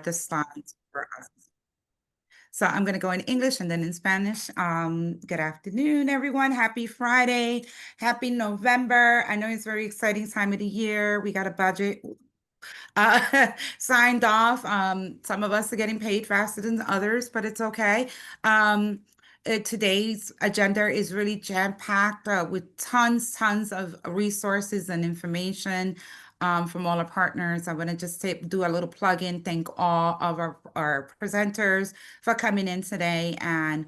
the slides for us. So I'm going to go in English and then in Spanish. Good afternoon, everyone. Happy Friday. Happy November. I know it's a very exciting time of the year. We got a budget signed off. Some of us are getting paid faster than others, but it's okay. Today's agenda is really jam-packed with tons of resources and information from all our partners. I want to just do a little plug-in, thank all of our presenters for coming in today and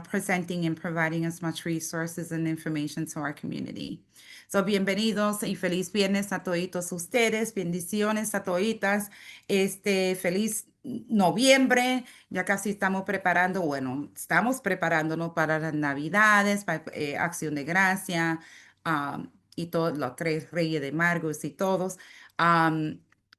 presenting and providing as much resources and information to our community. So, bienvenidos y feliz viernes a toditos ustedes, bendiciones a toditas, feliz noviembre, ya casi estamos estamos preparándonos para las Navidades, para Acción de Gracia, y todos los tres Reyes de Magos y todos.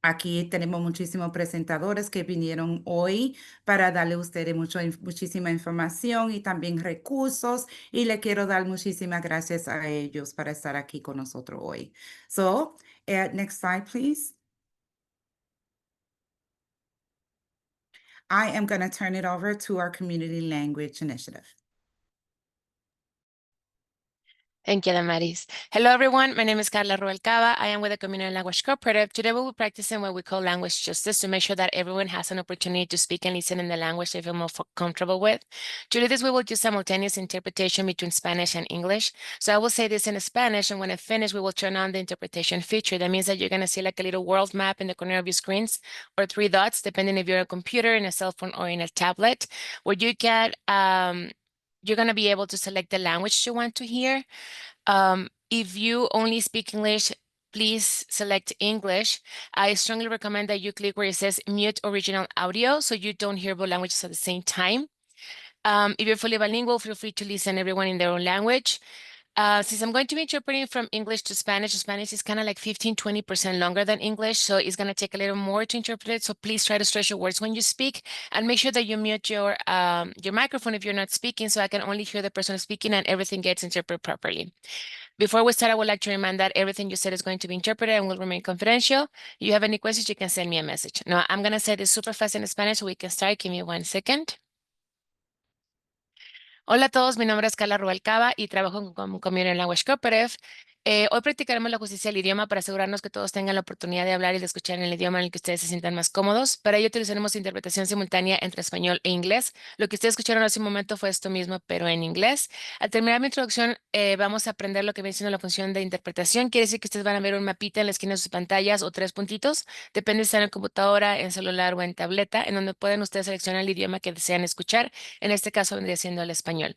Aquí tenemos muchísimos presentadores que vinieron hoy para darle a ustedes muchísima información y también recursos, y le quiero dar muchísimas gracias a ellos para estar aquí con nosotros hoy. So, next slide, please. I am going to turn it over to our Community Language Initiative. Thank you, Damaris. Hello, everyone. My name is Carla Rubalcaba. I am with the Community Language Cooperative. Today, we will be practicing what we call language justice to make sure that everyone has an opportunity to speak and listen in the language they feel more comfortable with. To do this, we will use simultaneous interpretation between Spanish and English. So I will say this in Spanish, and when I finish, we will turn on the interpretation feature. That means that you're going to see like a little world map in the corner of your screens, or 3 dots, depending if you're on a computer, in a cell phone, or in a tablet, where you get you're going to be able to select the language you want to hear. If you only speak English, please select English. I strongly recommend that you click where it says mute original audio so you don't hear both languages at the same time. If you're fully bilingual, feel free to listen everyone in their own language. Since I'm going to be interpreting from English to Spanish is kind of like 15-20% longer than English, so it's going to take a little more to interpret it. So please try to stretch your words when you speak, and make sure that you mute your microphone if you're not speaking, so I can only hear the person speaking and everything gets interpreted properly. Before we start, I would like to remind that everything you said is going to be interpreted and will remain confidential. If you have any questions, you can send me a message. Now, I'm going to say this super fast in Spanish so we can start. Give me 1 second. Hola a todos, mi nombre es Carla Rubalcaba y trabajo con Community Language Cooperative. Hoy practicaremos la justicia del idioma para asegurarnos que todos tengan la oportunidad de hablar y de escuchar en el idioma en el que ustedes se sientan más cómodos. Para ello utilizaremos interpretación simultánea entre español e inglés. Lo que ustedes escucharon hace un momento fue esto mismo, pero en inglés. Al terminar mi introducción, vamos a aprender lo que viene siendo la función de interpretación. Quiere decir que ustedes van a ver un mapita en la esquina de sus pantallas o 3 puntitos, depende si están en computadora, en celular o en tableta, en donde pueden ustedes seleccionar el idioma que desean escuchar. En este caso vendría siendo el español.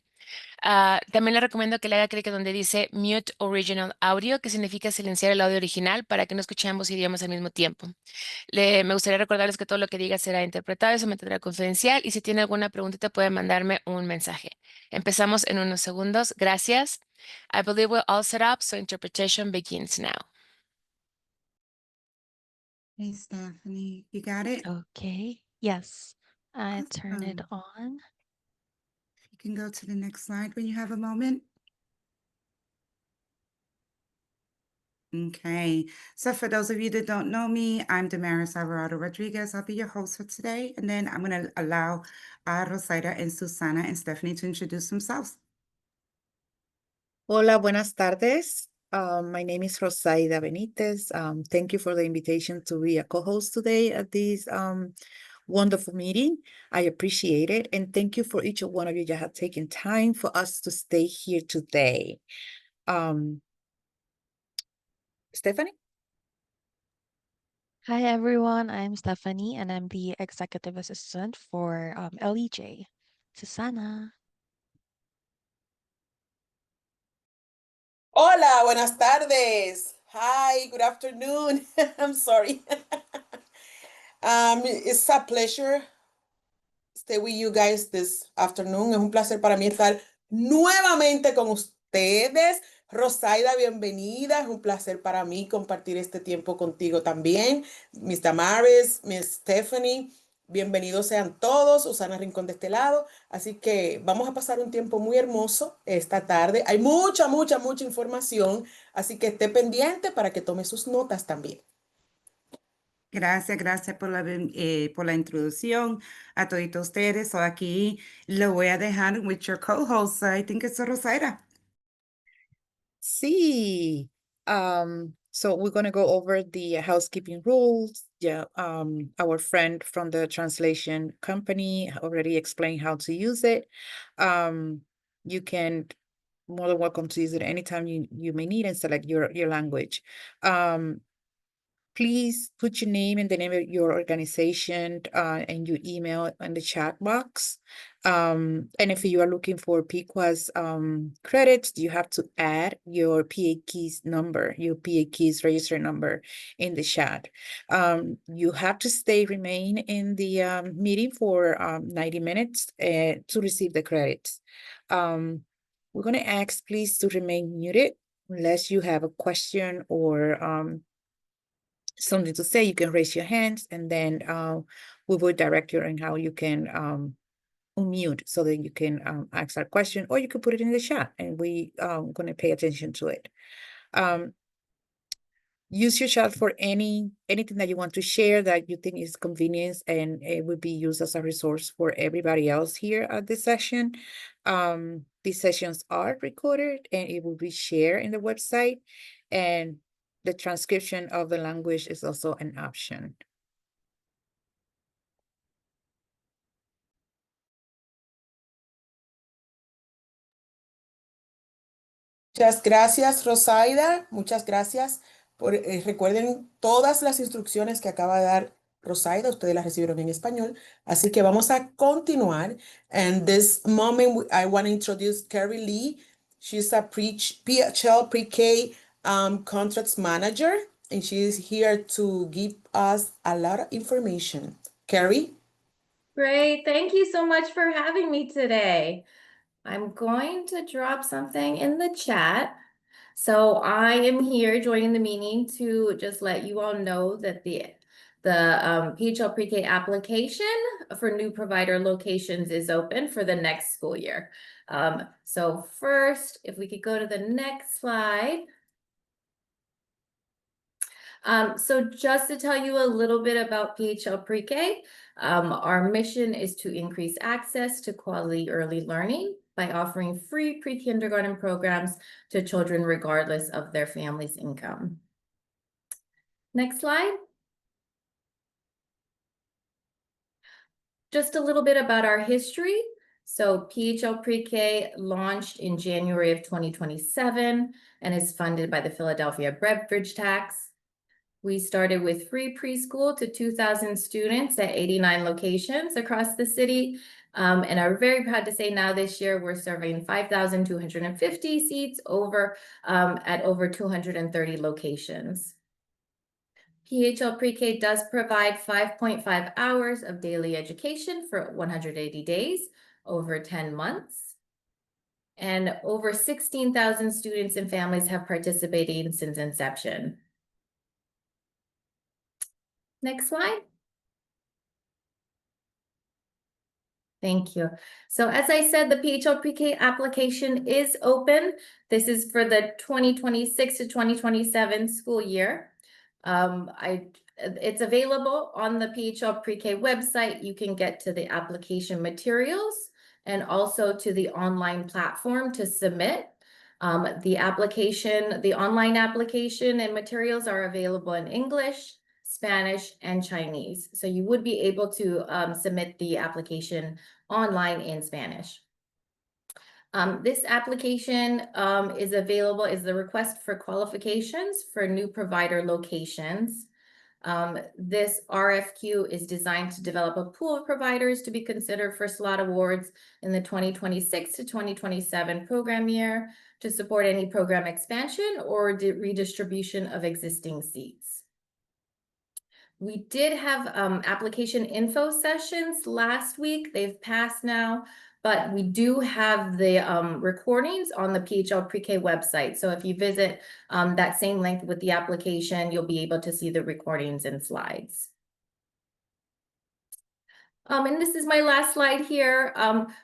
También le recomiendo que le haga clic donde dice Mute Original Audio, que significa silenciar el audio original para que no escuchen ambos idiomas al mismo tiempo. Me gustaría recordarles que todo lo que diga será interpretado y se mantendrá confidencial, y si tiene alguna preguntita puede mandarme un mensaje. Empezamos en unos segundos. Gracias. I believe we're all set up, so interpretation begins now. Hey, Stephanie, you got it? Okay, yes, I Awesome. turn it on. You can go to the next slide when you have a moment. Okay, so for those of you that don't know me, I'm Damaris Alvarado Rodriguez. I'll be your host for today, and then I'm going to allow Rosaida and Susana and Stephanie to introduce themselves. Hola, buenas tardes. My name is Rosaida Benitez. Thank you for the invitation to be a co-host today at this wonderful meeting. I appreciate it. And thank you for each one of you that have taken time for us to stay here today. Stephanie? Hi, everyone. I'm Stephanie, and I'm the executive assistant for LEJ. Susana. Hola, buenas tardes. Hi, good afternoon. I'm sorry. It's a pleasure stay with you guys this afternoon. Es un placer para mí estar nuevamente con ustedes. Rosaida, bienvenida. Es un placer para mí compartir este tiempo contigo también. Miss Damaris, Miss Stephanie, bienvenidos sean todos. Susana Rincón de este lado. Así que vamos a pasar un tiempo muy hermoso esta tarde. Hay mucha información, así que esté pendiente para que tome sus notas también. Gracias por la introducción a todos ustedes. So aquí lo voy a dejar with your co-host. I think it's Rosaira. Sí. So we're going to go over the housekeeping rules. Yeah, our friend from the translation company already explained how to use it. You can more than welcome to use it anytime you may need and select your language. Please put your name and the name of your organization and your email in the chat box. And if you are looking for PQAS credits, you have to add your PA keys number, your PA keys register number in the chat. You have to remain in the meeting for 90 minutes to receive the credits. We're going to ask, please, to remain muted unless you have a question or something to say. You can raise your hands, and then we will direct you on how you can unmute so that you can ask our question, or you can put it in the chat, and we going to pay attention to it. Use your chat for anything that you want to share that you think is convenient, and it will be used as a resource for everybody else here at this session. These sessions are recorded and it will be shared in the website, and the transcription of the language is also an option. Muchas gracias, Rosaida. Muchas gracias. Recuerden todas las instrucciones que acaba de dar Rosaida. Ustedes las recibieron en español. Así que vamos a continuar. And this moment, I want to introduce Carrie Lee. She's a PHL Pre-K contracts manager, and she is here to give us a lot of information. Carrie? Great. Thank you so much for having me today. I'm going to drop something in the chat. So I am here joining the meeting to just let you all know that the PHL Pre-K application for new provider locations is open for the next school year. So first, if we could go to the next slide. So just to tell you a little bit about PHL Pre-K, our mission is to increase access to quality early learning by offering free pre-kindergarten programs to children regardless of their family's income. Next slide. Just a little bit about our history. So PHL Pre-K launched in January of 2027 and is funded by the Philadelphia Bread Bridge Tax. We started with free preschool to 2,000 students at 89 locations across the city. And are very proud to say now this year we're serving 5,250 seats at over 230 locations. PHL Pre-K does provide 5.5 hours of daily education for 180 days over 10 months. And over 16,000 students and families have participated since inception. Next slide. Thank you. So as I said, the PHL Pre-K application is open. This is for the 2026 to 2027 school year. It's available on the PHL Pre-K website. You can get to the application materials and also to the online platform to submit. The online application and materials are available in English, Spanish, and Chinese. So you would be able to submit the application online in Spanish. This application is the request for qualifications for new provider locations. This RFQ is designed to develop a pool of providers to be considered for slot awards in the 2026 to 2027 program year to support any program expansion or redistribution of existing seats. We did have application info sessions last week. They've passed now, but we do have the recordings on the PHL Pre-K website. So if you visit that same link with the application, you'll be able to see the recordings and slides. And this is my last slide here.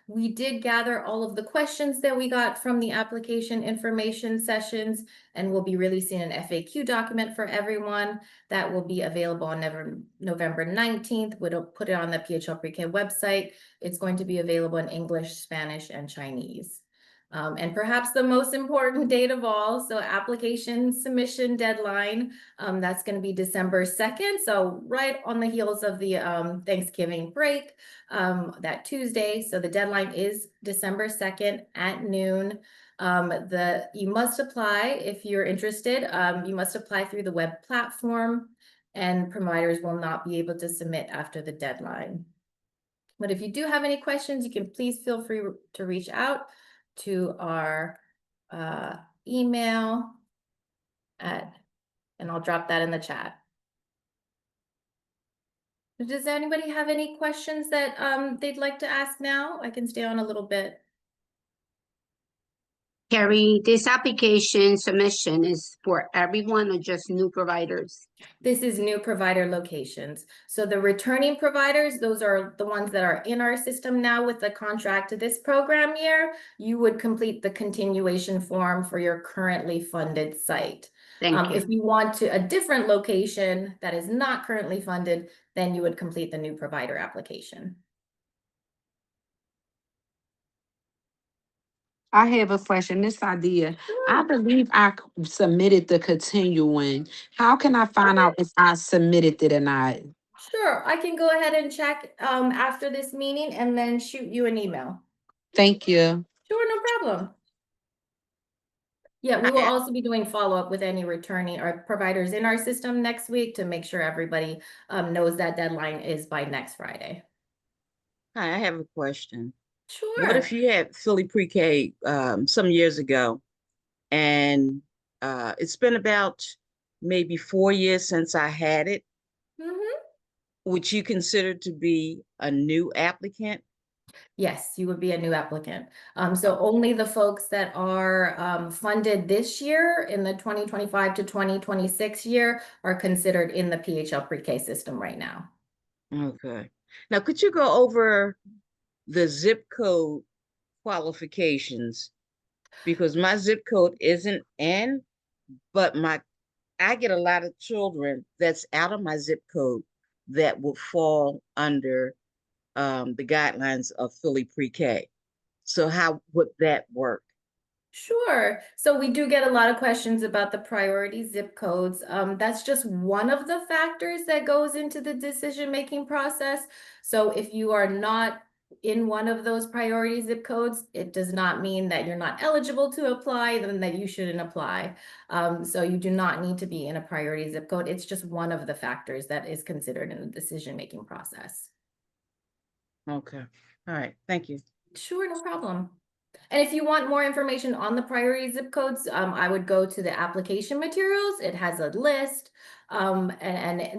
We did gather all of the questions that we got from the application information sessions, and we'll be releasing an FAQ document for everyone that will be available on November 19th. We'll put it on the PHL Pre-K website. It's going to be available in English, Spanish, and Chinese. And perhaps the most important date of all, so application submission deadline, that's going to be December 2nd. So right on the heels of the Thanksgiving break, that Tuesday. So the deadline is December 2nd at noon. You must apply if you're interested. You must apply through the web platform, and providers will not be able to submit after the deadline. But if you do have any questions, you can please feel free to reach out to our email and I'll drop that in the chat. Does anybody have any questions that they'd like to ask now? I can stay on a little bit. Carrie, this application submission is for everyone or just new providers? This is new provider locations. So the returning providers, those are the ones that are in our system now with the contract this program year. You would complete the continuation form for your currently funded site. Thank you. If you want to a different location that is not currently funded, then you would complete the new provider application. I have a question. This idea, I believe I submitted the continuing. How can I find out if I submitted it or not? Sure, I can go ahead and check after this meeting and then shoot you an email. Thank you. Sure, no problem. Yeah, we will also be doing follow-up with any returning or providers in our system next week to make sure everybody knows that deadline is by next Friday. Hi, I have a question. Sure. What if you had Philly Pre-K some years ago, and it's been about maybe 4 years since I had it? Would you consider to be a new applicant? Yes, you would be a new applicant. So only the folks that are funded this year in the 2025 to 2026 year are considered in the PHL Pre-K system right now. Okay. Now, could you go over the zip code qualifications? Because my zip code isn't in, but I get a lot of children that's out of my zip code that will fall under the guidelines of Philly Pre-K. So how would that work? Sure. So we do get a lot of questions about the priority zip codes. That's just one of the factors that goes into the decision-making process. So if you are not in one of those priority zip codes, it does not mean that you're not eligible to apply, then that you shouldn't apply. So you do not need to be in a priority zip code. It's just one of the factors that is considered in the decision-making process. Okay. All right. Thank you. Sure, no problem. And if you want more information on the priority zip codes, I would go to the application materials. It has a list, and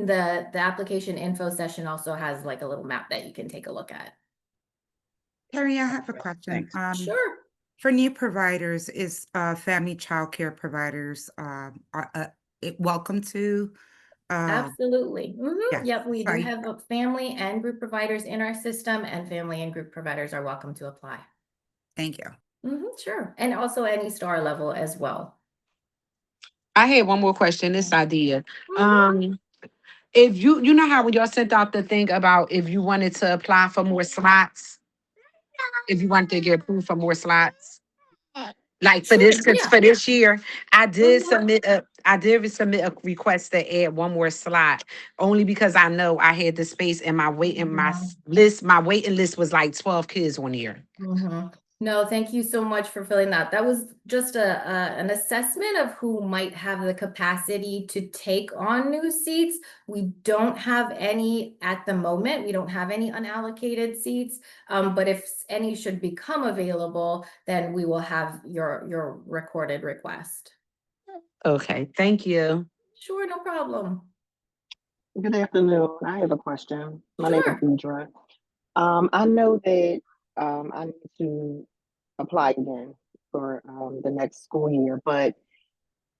the application info session also has like a little map that you can take a look at. Carrie, I have a question. Sure. For new providers, is family childcare providers welcome to? Absolutely. Yes, Yep, we do sorry. have family and group providers in our system, and family and group providers are welcome to apply. Thank you. Sure. And also any star level as well. I had one more question. This idea. If you know how when y'all sent out the thing about if you wanted to apply for more slots, if you wanted to get approved for more slots, like for Sure, this, yeah. for this year, I did submit a request to add one more slot only because I know I had the space in my waiting list. My waiting list was like 12 kids one year. No, thank you so much for filling that. That was just an assessment of who might have the capacity to take on new seats. We don't have any at the moment. We don't have any unallocated seats. But if any should become available, then we will have your recorded request. Okay, thank you. Sure, no problem. Good afternoon. I have a question. My name is Sure. Deidre. I know that I need to apply again for the next school year, but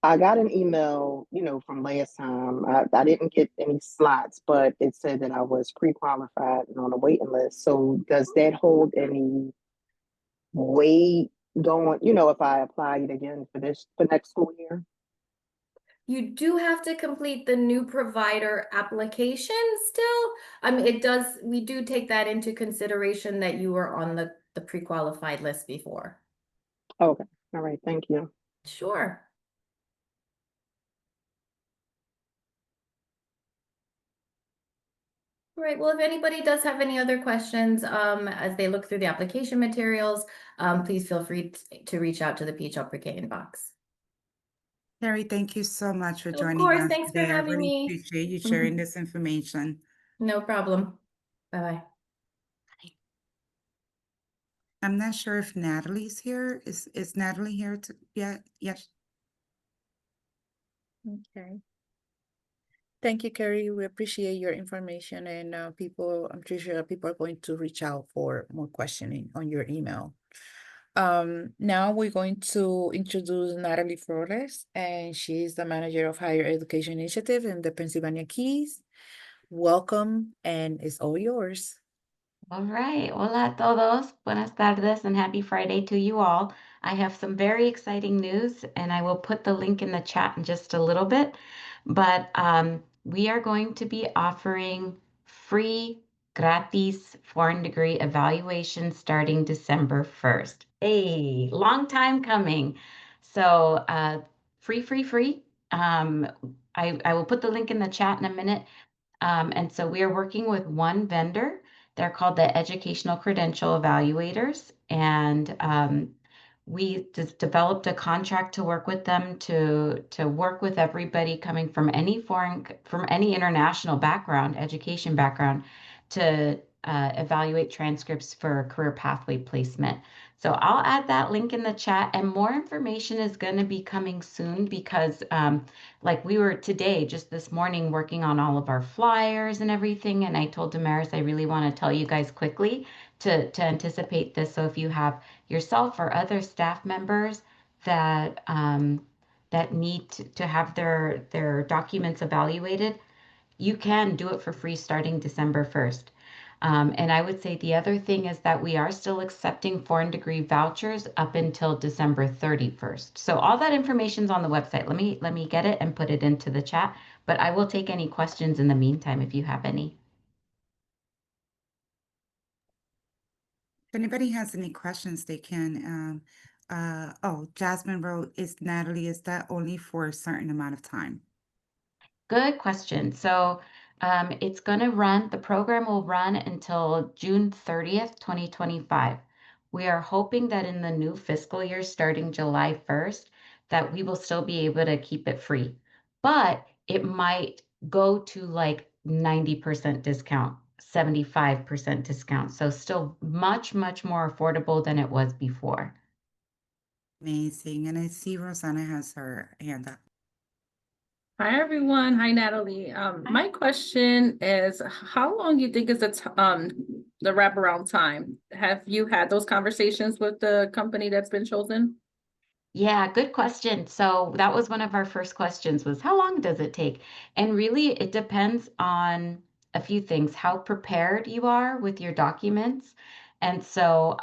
I got an email, from last time. I didn't get any slots, but it said that I was pre-qualified and on a waiting list. So does that hold any weight going, if I apply it again for next school year? You do have to complete the new provider application still. I mean, we do take that into consideration that you were on the pre-qualified list before. Okay. All right. Thank you. Sure. All right, well, if anybody does have any other questions as they look through the application materials, please feel free to reach out to the PHL Pre-K inbox. Terry, thank you so much for Of joining course, us thanks for today. I having really me. appreciate you sharing this information. No problem. Bye-bye. I'm not sure if Natalie's here. Is Natalie here yet? Yes. Okay. Thank you, Carrie. We appreciate your information, and I'm pretty sure people are going to reach out for more questioning on your email. Now we're going to introduce Natalie Flores, and she's the manager of Higher Education Initiative in the Pennsylvania Keys. Welcome, and it's all yours. All right. Hola a todos. Buenas tardes and happy Friday to you all. I have some very exciting news and I will put the link in the chat in just a little bit. But we are going to be offering free gratis foreign degree evaluation starting December 1st. Hey, long time coming. So free. I will put the link in the chat in a minute. And so we are working with one vendor. They're called the Educational Credential Evaluators. And we just developed a contract to work with them to work with everybody coming from any international background, education background, to evaluate transcripts for career pathway placement. So I'll add that link in the chat, and more information is going to be coming soon because like we were today, just this morning, working on all of our flyers and everything. And I told Damaris I really want to tell you guys quickly to anticipate this. So if you have yourself or other staff members that that need to have their documents evaluated, you can do it for free starting December 1st. And I would say the other thing is that we are still accepting foreign degree vouchers up until December 31st. So all that information's on the website. Let me get it and put it into the chat, but I will take any questions in the meantime if you have any. If anybody has any questions, they can. Oh, Jasmine wrote, Natalie, is that only for a certain amount of time? Good question. So it's going to run, the program will run until June 30th, 2025. We are hoping that in the new fiscal year, starting July 1st, that we will still be able to keep it free. But it might go to like 90% discount, 75% discount. So still much more affordable than it was before. Amazing. And I see Rosanna has her hand up. Hi, everyone. Hi, Natalie. My question is, how long do you think is the wraparound time? Have you had those conversations with the company that's been chosen? Yeah, good question. So that was one of our first questions was how long does it take? And really it depends on a few things, how prepared you are with your documents. And so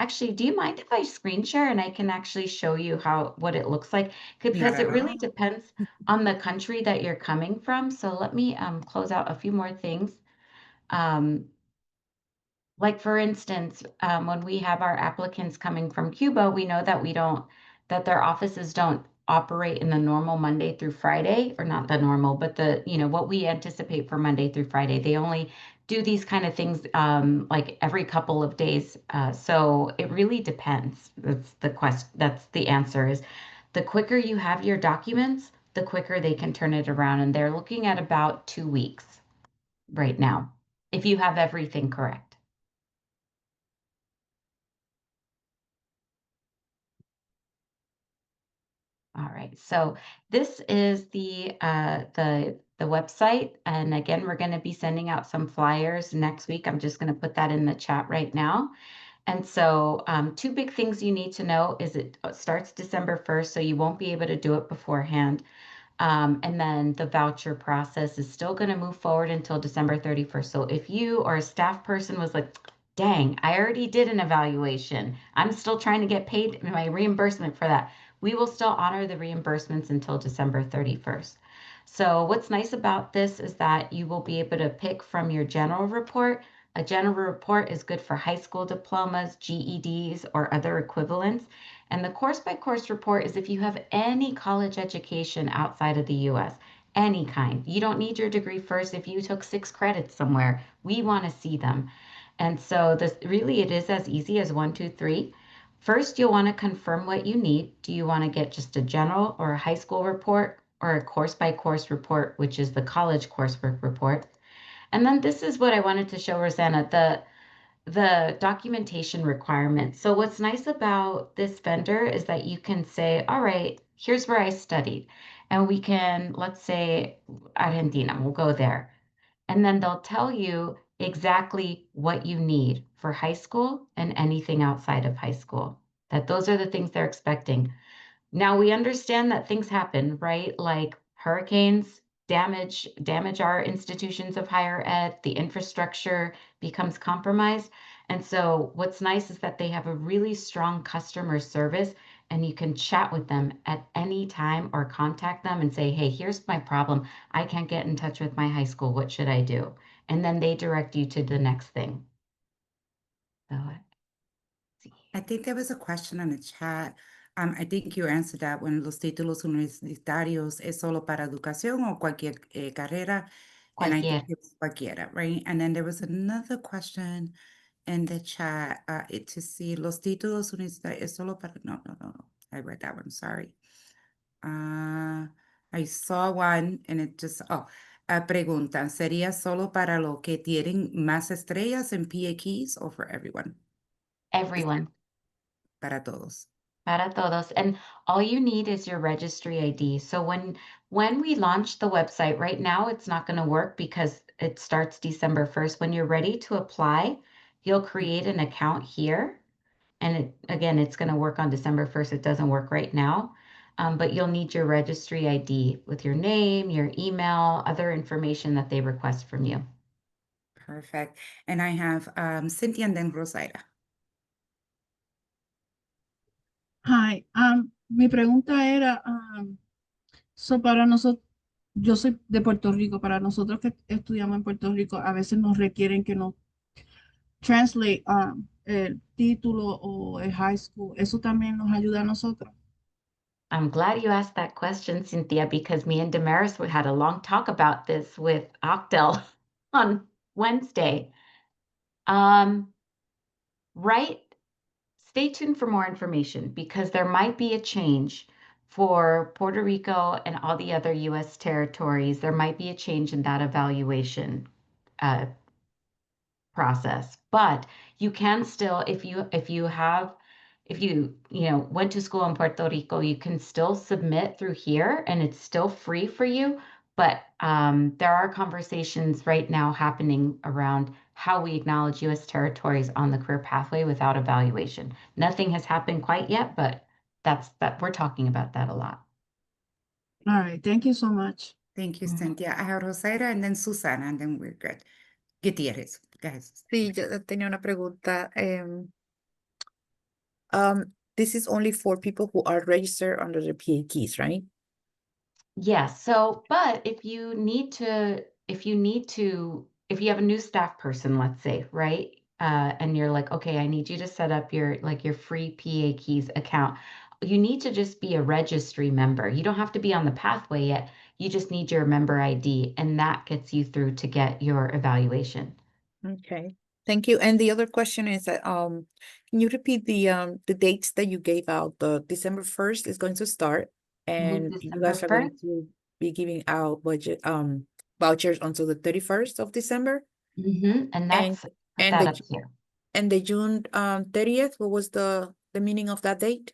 actually, do you mind if I screen share and I can actually show you what it looks like? Because it really depends on the country that you're coming from. So let me close out a few more things. Like for instance, when we have our applicants coming from Cuba, we know that their offices don't operate in the normal Monday through Friday, or not the normal, but what we anticipate for Monday through Friday. They only do these kind of things like every couple of days. So it really depends. That's the answer is the quicker you have your documents, the quicker they can turn it around. And they're looking at about 2 weeks right now, if you have everything correct. All right, so this is the website, and again, we're going to be sending out some flyers next week. I'm just going to put that in the chat right now. And so two big things you need to know is it starts December 1st, so you won't be able to do it beforehand. And then the voucher process is still going to move forward until December 31st. So if you or a staff person was like, dang, I already did an evaluation, I'm still trying to get paid my reimbursement for that, we will still honor the reimbursements until December 31st. So what's nice about this is that you will be able to pick from your general report. A general report is good for high school diplomas, GEDs, or other equivalents. And the course by course report is if you have any college education outside of the US, any kind. You don't need your degree first. If you took 6 credits somewhere, we want to see them. And so this really it is as easy as 1, 2, 3. First, you'll want to confirm what you need. Do you want to get just a general or a high school report or a course by course report, which is the college coursework report? And then this is what I wanted to show Rosanna, the documentation requirements. So what's nice about this vendor is that you can say, all right, here's where I studied. And we can, let's say Argentina, we'll go there. And then they'll tell you exactly what you need for high school and anything outside of high school. That those are the things they're expecting. Now we understand that things happen, right? Like hurricanes damage our institutions of higher ed, the infrastructure becomes compromised. And so what's nice is that they have a really strong customer service and you can chat with them at any time or contact them and say, "Hey, here's my problem. I can't get in touch with my high school. What should I do?" And then they direct you to the next thing. So let's see. I think there was a question on the chat. I think you answered that when los títulos universitarios es solo para educación o cualquier carrera. And I think Cualquier. it's cualquiera, right? And then there was another question in the chat to see los títulos universitarios es solo para, no. I read that one, sorry. I saw one and it just, preguntan, ¿sería solo para los que tienen más estrellas en PA keys or for everyone? Everyone. Para todos. Para todos. And all you need is your registry ID. So when we launch the website right now, it's not going to work because it starts December 1st. When you're ready to apply, you'll create an account here. And again, it's going to work on December 1st. It doesn't work right now. But you'll need your registry ID with your name, your email, other information that they request from you. Perfect. And I have Cynthia and then Rosaira. Hi, mi pregunta era, so para nosotros, yo soy de Puerto Rico, para nosotros que estudiamos en Puerto Rico, a veces nos requieren que nos translate el título o el high school. ¿Eso también nos ayuda a nosotros? I'm glad you asked that question, Cynthia, because me and Damaris had a long talk about this with Octel on Wednesday. Right. Stay tuned for more information because there might be a change for Puerto Rico and all the other U.S. territories. There might be a change in that evaluation process, but you can still, if you went to school in Puerto Rico, you can still submit through here and it's still free for you. But there are conversations right now happening around how we acknowledge U.S. territories on the career pathway without evaluation. Nothing has happened quite yet, but we're talking about that a lot. All right, thank you so much. Thank you, Cynthia. I have Rosaira and then Susana, and then we're good. Gutierrez, guys. Sí, yo tenía una pregunta. This is only for people who are registered under the PA keys, right? Yes. So, but if you have a new staff person, let's say, right? And you're like, okay, I need you to set up your free PA Keys account. You need to just be a registry member. You don't have to be on the pathway yet. You just need your member ID, and that gets you through to get your evaluation. Okay, thank you. And the other question is that can you repeat the dates that you gave out? The December 1st is going to start, and you guys are going to be giving out budget vouchers until the 31st of December. And that's and that up here. And the June 30th, what was the meaning of that date?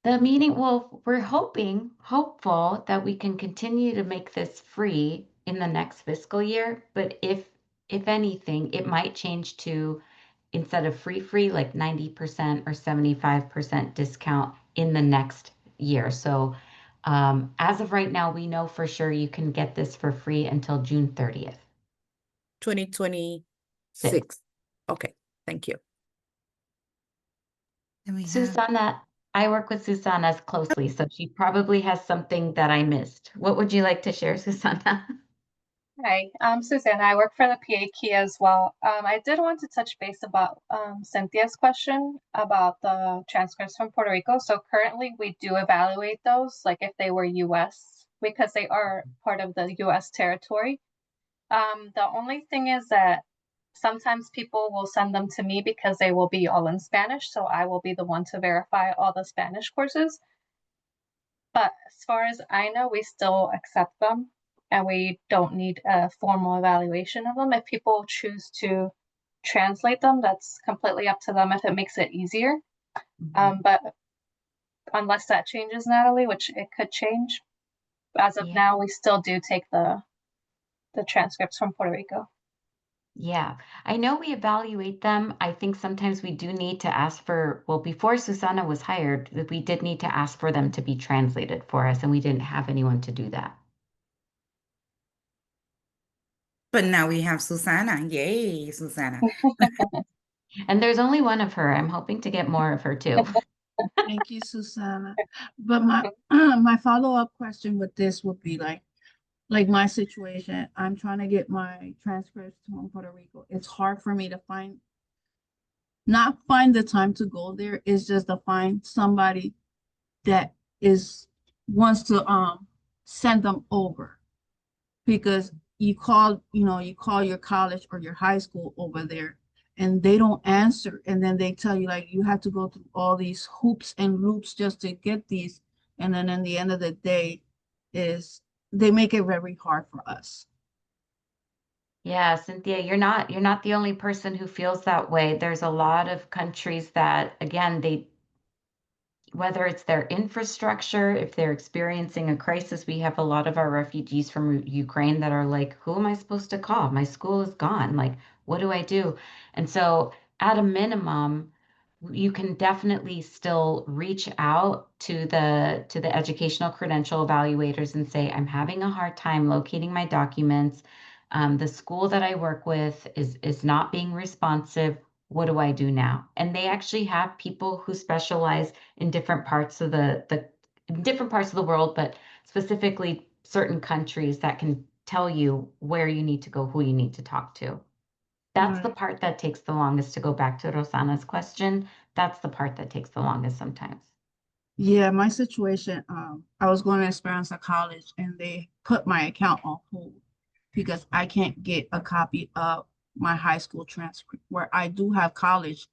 The meeting, well, we're hopeful that we can continue to make this free in the next fiscal year, but if anything, it might change to instead of free, like 90% or 75% discount in the next year. So as of right now, we know for sure you can get this for free until June 30th. 2026. Okay, thank you. Then we have Susanna, I work with Susanna closely, so she probably has something that I missed. What would you like to share, Susanna? Hi, I'm Susanna. I work for the PA Key as well. I did want to touch base about Cynthia's question about the transcripts from Puerto Rico. So currently we do evaluate those, like if they were US, because they are part of the US territory. The only thing is that sometimes people will send them to me because they will be all in Spanish. So I will be the one to verify all the Spanish courses. But as far as I know, we still accept them and we don't need a formal evaluation of them. If people choose to translate them, that's completely up to them if it makes it easier. But unless that changes, Natalie, which it could change, as of now, we still do take the transcripts from Puerto Rico. Yeah, I know we evaluate them. I think sometimes we do need to ask for, well, before Susanna was hired, we did need to ask for them to be translated for us, and we didn't have anyone to do that. But now we have Susanna. Yay, Susanna. And there's only one of her. I'm hoping to get more of her too. Thank you, Susanna. But my my follow-up question with this would be like my situation. I'm trying to get my transcripts from Puerto Rico. It's hard for me to not find the time to go there. It's just to find somebody that wants to send them over, because you call your college or your high school over there and they don't answer, and then they tell you like you have to go through all these hoops and loops just to get these, and then in the end of the day is they make it very hard for us. Yeah, Cynthia, you're not the only person who feels that way. There's a lot of countries that, again, whether it's their infrastructure, if they're experiencing a crisis, we have a lot of our refugees from Ukraine that are like, who am I supposed to call? My school is gone. Like, what do I do? And so, at a minimum, you can definitely still reach out to the educational credential evaluators and say, I'm having a hard time locating my documents. The school that I work with is not being responsive. What do I do now? And they actually have people who specialize in different parts of the different parts of the world, but specifically certain countries that can tell you where you need to go, who you need to talk to. That's the Right. part that takes the longest, to go back to Rosana's question. That's the part that takes the longest sometimes. Yeah, my situation, I was going to Esperanza College and they put my account on hold because I can't get a copy of my high school transcript, where I do have college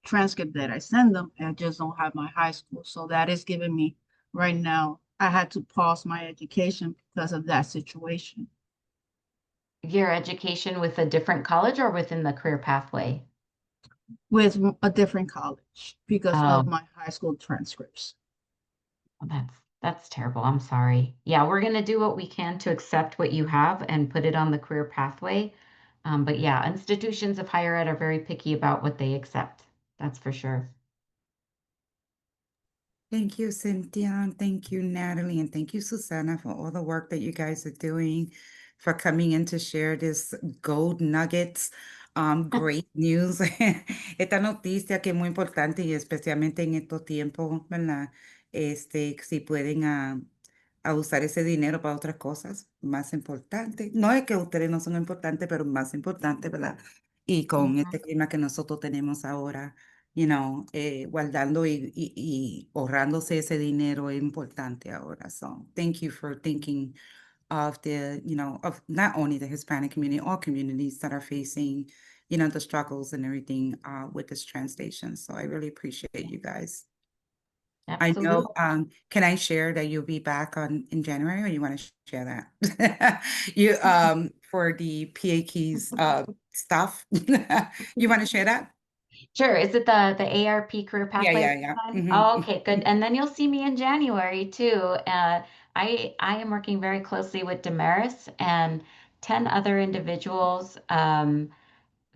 transcript that I send them, and I just don't have my high school. So that is giving me right now, I had to pause my education because of that situation Your education with a different college or within the career pathway? with a different college because Oh, of my high school transcripts. that's terrible. I'm sorry. Yeah, we're gonna do what we can to accept what you have and put it on the career pathway. But yeah, institutions of higher ed are very picky about what they accept. That's for sure. Thank you, Cynthia, and thank you, Natalie, and thank you, Susanna, for all the work that you guys are doing, for coming in to share this gold nuggets, great news. Esta noticia que es muy importante y especialmente en estos tiempos, ¿verdad? Si pueden a usar ese dinero para otras cosas más importantes. No es que ustedes no son importantes, pero más importantes, ¿verdad? Y con este clima que nosotros tenemos ahora, guardando y ahorrándose ese dinero es importante ahora. So thank you for thinking of of not only the Hispanic community, all communities that are facing, the struggles and everything with this translation. So I really appreciate you guys. I know, Absolutely. can I share that you'll be back in January, or you want to share that? You, for the PA Keys, stuff. You want to share that? Sure. Is it the ARP career Yeah, pathway yeah, yeah. one? Mhm, Oh, okay, good. And then you'll see me in January too. I am working very closely with Damaris and 10 other individuals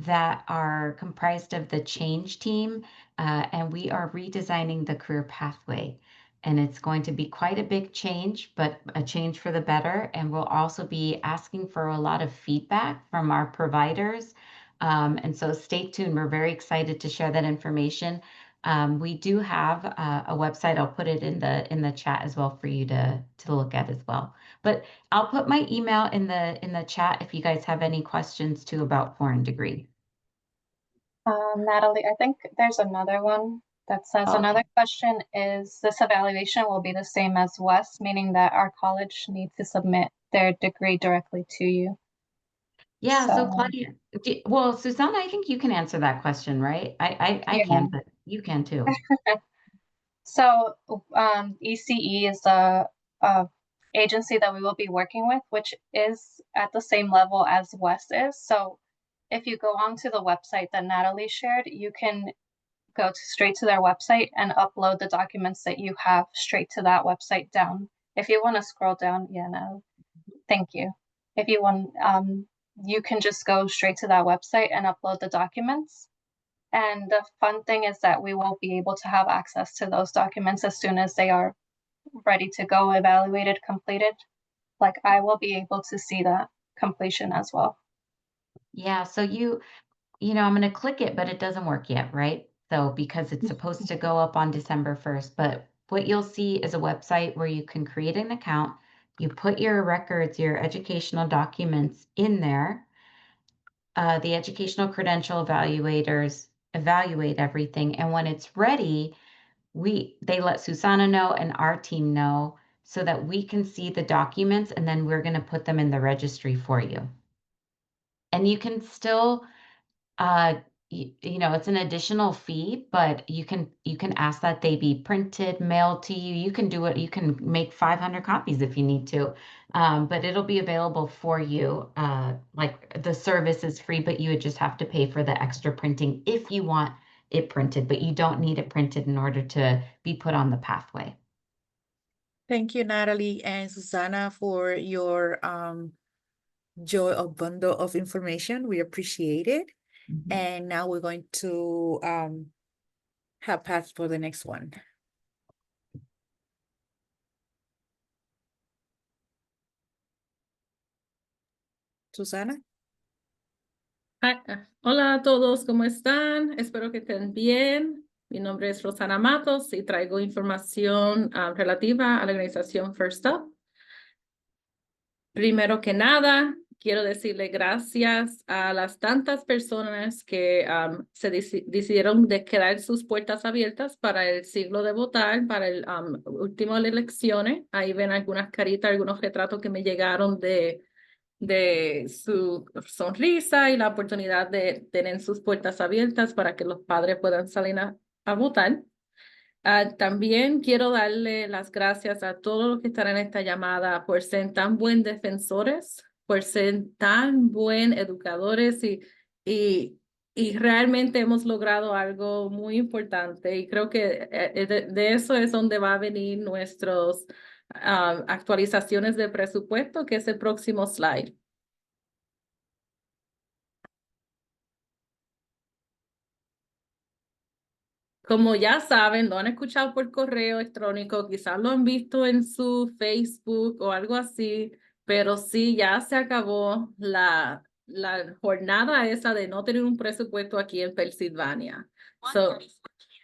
that are comprised of the change team, and we are redesigning the career pathway. And it's going to be quite a big change, but a change for the better. And we'll also be asking for a lot of feedback from our providers. And so stay tuned. We're very excited to share that information. We do have a website. I'll put it in the chat as well for you to look at as well. But I'll put my email in the chat if you guys have any questions too about foreign degree. Natalie, I think there's another one that says Okay. another question is this evaluation will be the same as West, meaning that our college needs to submit their degree directly to you. Yeah, so So, Claudia, well, Susanna, I think you can answer that question, right? I yeah. can, but you can too. So, ECE is the agency that we will be working with, which is at the same level as West is. So, if you go onto the website that Natalie shared, you can go straight to their website and upload the documents that you have straight to that website down. If you want to scroll down, yeah, no, thank you. If you want, you can just go straight to that website and upload the documents. And the fun thing is that we will be able to have access to those documents as soon as they are ready to go, evaluated, completed. Like I will be able to see that completion as well. Yeah, so you know, I'm going to click it, but it doesn't work yet, right? So because it's supposed to go up on December 1st, but what you'll see is a website where you can create an account, you put your records, your educational documents in there. The educational credential evaluators evaluate everything, and when it's ready, they let Susanna know and our team know so that we can see the documents, and then we're going to put them in the registry for you. And you can still you know, it's an additional fee, but you can ask that they be printed, mailed to you. You can do it. You can make 500 copies if you need to, but it'll be available for you. Like the service is free, but you would just have to pay for the extra printing if you want it printed, but you don't need it printed in order to be put on the pathway. Thank you, Natalie and Susanna, for your joy of bundle of information. We appreciate it. And now we're going to have Pat for the next one. Susana. Hola a todos, ¿cómo están? Espero que estén bien. Mi nombre es Rosana Matos y traigo información relativa a la organización First Up. Primero que nada, quiero decirle gracias a las tantas personas que se decidieron de quedar sus puertas abiertas para el siglo de votar, para el último de las elecciones. Ahí ven algunas caritas, algunos retratos que me llegaron de su sonrisa y la oportunidad de tener sus puertas abiertas para que los padres puedan salir a votar. También quiero darle las gracias a todos los que están en esta llamada por ser tan buen defensores, por ser tan buen educadores y realmente hemos logrado algo muy importante y creo que de eso es donde va a venir nuestras actualizaciones de presupuesto, que es el próximo slide. Como ya saben, lo han escuchado por correo electrónico, quizás lo han visto en su Facebook o algo así, pero sí, ya se acabó la jornada esa de no tener un presupuesto aquí en Pensilvania. So,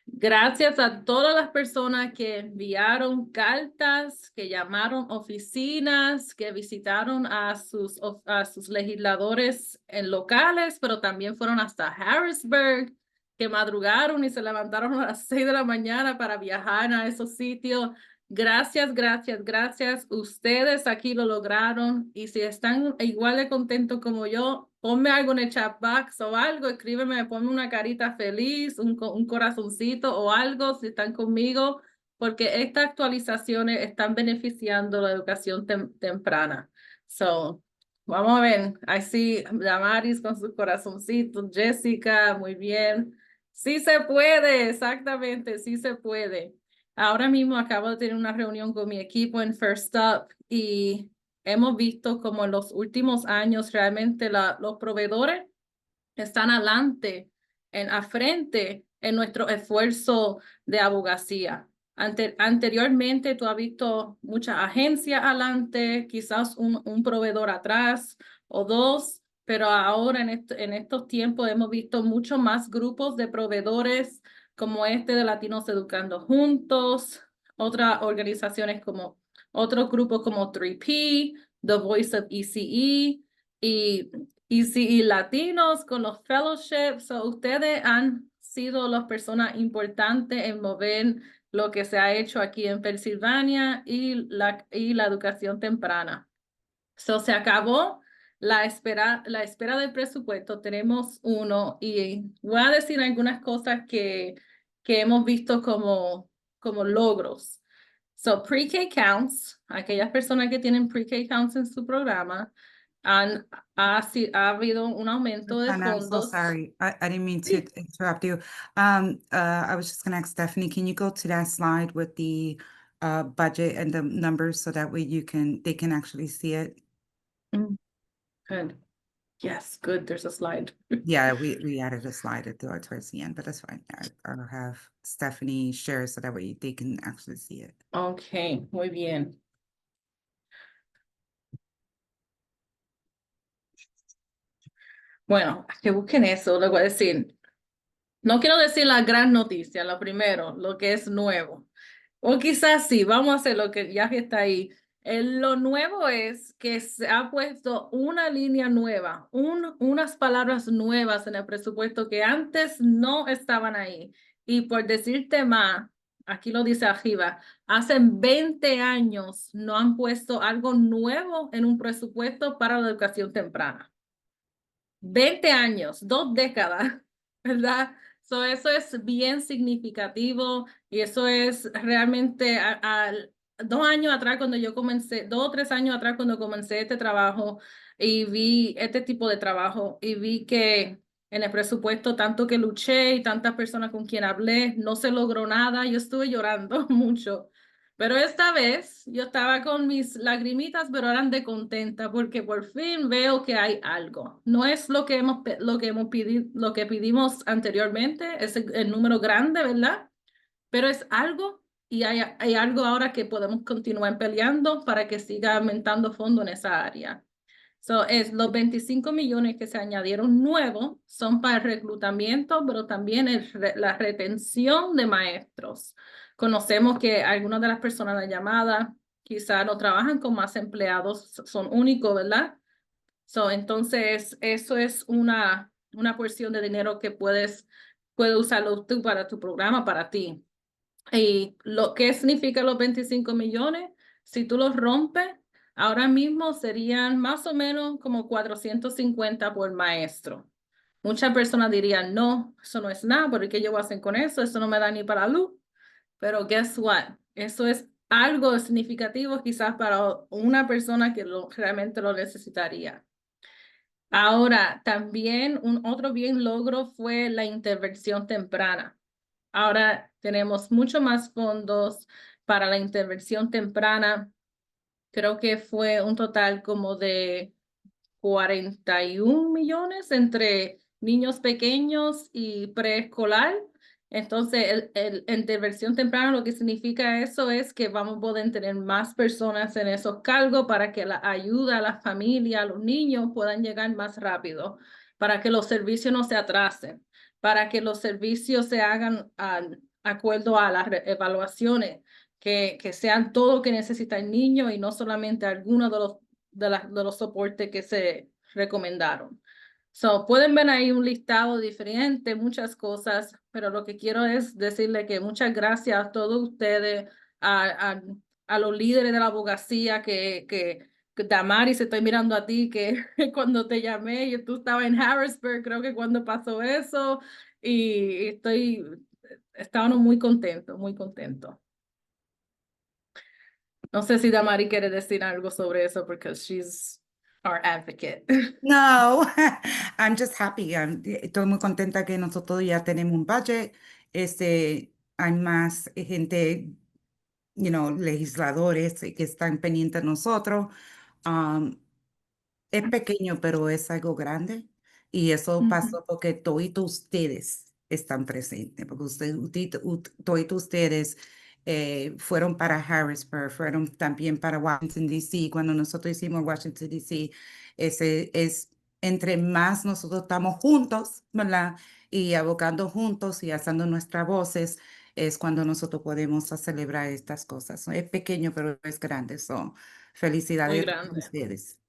gracias a todas las personas que enviaron cartas, que llamaron oficinas, que visitaron a sus legisladores en locales, pero también fueron hasta Harrisburg, que madrugaron y se levantaron a las 6 de la mañana para viajar a esos sitios. Gracias, gracias, gracias. Ustedes aquí lo lograron y si están igual de contentos como yo, ponme algo en el chat box o algo, escríbeme, ponme una carita feliz, un corazoncito o algo si están conmigo, porque estas actualizaciones están beneficiando la educación temprana. So, vamos a ver, ahí sí, Damaris con sus corazoncitos, Jessica, muy bien. Sí se puede, exactamente, sí se puede. Ahora mismo acabo de tener una reunión con mi equipo en First Up y hemos visto como en los últimos años realmente los proveedores están adelante, a frente en nuestro esfuerzo de abogacía. Anteriormente tú has visto muchas agencias adelante, quizás un proveedor atrás o dos, pero ahora en estos tiempos hemos visto mucho más grupos de proveedores como este de Latinos Educando Juntos, otras organizaciones como otros grupos como 3P, The Voice of ECE y Latinos con los fellowships. So ustedes han sido las personas importantes en mover lo que se ha hecho aquí en Pensilvania y la educación temprana. So, se acabó la espera del presupuesto. Tenemos uno y voy a decir algunas cosas que hemos visto como logros. So, pre-K counts, aquellas personas que tienen pre-K counts en su programa, ha habido un aumento de And I'm so fondos. sorry. I didn't mean to Sí. interrupt you. I was just gonna ask Stephanie, can you go to that slide with the budget and the numbers so that way they can actually see it? Good. Yes, good. There's a slide. Yeah, we added a slide towards the end, but that's fine. I'll have Stephanie share so that way they can actually see it. Okay, muy bien. Bueno, que busquen eso, les voy a decir. No quiero decir la gran noticia, lo primero, lo que es nuevo. O quizás sí, vamos a hacer lo que ya que está ahí. Lo nuevo es que se ha puesto una línea nueva, unas palabras nuevas en el presupuesto que antes no estaban ahí. Y por decirte más, aquí lo dice arriba, hace 20 años no han puesto algo nuevo en un presupuesto para la educación temprana. 20 años, 2 décadas, ¿verdad? Eso es bien significativo y eso es realmente 2 años atrás cuando yo comencé, 2 o 3 años atrás cuando comencé este trabajo y vi este tipo de trabajo y vi que en el presupuesto tanto que luché y tantas personas con quien hablé, no se logró nada, yo estuve llorando mucho. Pero esta vez yo estaba con mis lagrimitas, pero eran de contenta porque por fin veo que hay algo. No es lo que hemos pedido, lo que pedimos anteriormente, es el número grande, ¿verdad? Pero es algo y hay algo ahora que podemos continuar peleando para que siga aumentando fondo en esa área. Los 25 millones que se añadieron nuevos son para el reclutamiento, pero también la retención de maestros. Conocemos que algunas de las personas de llamada quizás no trabajan con más empleados, son únicos, ¿verdad? Entonces, eso es una porción de dinero que puedes usarlo tú para tu programa, para ti. ¿Y qué significa los 25 millones? Si tú los rompes, ahora mismo serían más o menos como 450 por maestro. Muchas personas dirían, no, eso no es nada, porque ¿qué yo voy a hacer con eso? Eso no me da ni para la luz. Pero guess what? Eso es algo significativo quizás para una persona que realmente lo necesitaría. Ahora, también otro bien logro fue la intervención temprana. Ahora tenemos mucho más fondos para la intervención temprana. Creo que fue un total como de 41 millones entre niños pequeños y preescolar. Entonces, intervención temprana lo que significa eso es que vamos a poder tener más personas en esos cargos para que la ayuda a la familia, a los niños puedan llegar más rápido, para que los servicios no se atrasen, para que los servicios se hagan acuerdo a las evaluaciones, que sean todo lo que necesita el niño y no solamente algunos de los soportes que se recomendaron. Pueden ver ahí un listado diferente, muchas cosas, pero lo que quiero es decirle que muchas gracias a todos ustedes, a los líderes de la abogacía, que Damaris, estoy mirando a ti, que cuando te llamé, y tú estabas en Harrisburg, creo que cuando pasó eso, y estábamos muy contentos, muy contentos. No sé si Damari quiere decir algo sobre eso porque she's our advocate. No, I'm just happy. Estoy muy contenta que nosotros ya tenemos un budget. Hay más gente, legisladores que están pendientes de nosotros. Es pequeño, pero es algo grande. Y eso Ujú. pasó porque todos ustedes están presentes, porque todos ustedes fueron para Harrisburg, fueron también para Washington, D.C. Cuando nosotros hicimos Washington, D.C., ese es entre más nosotros estamos juntos, ¿verdad? Y abocando juntos y alzando nuestras voces, es cuando nosotros podemos celebrar estas cosas. Es pequeño, pero es grande. Muy Felicidades a todos grande. ustedes.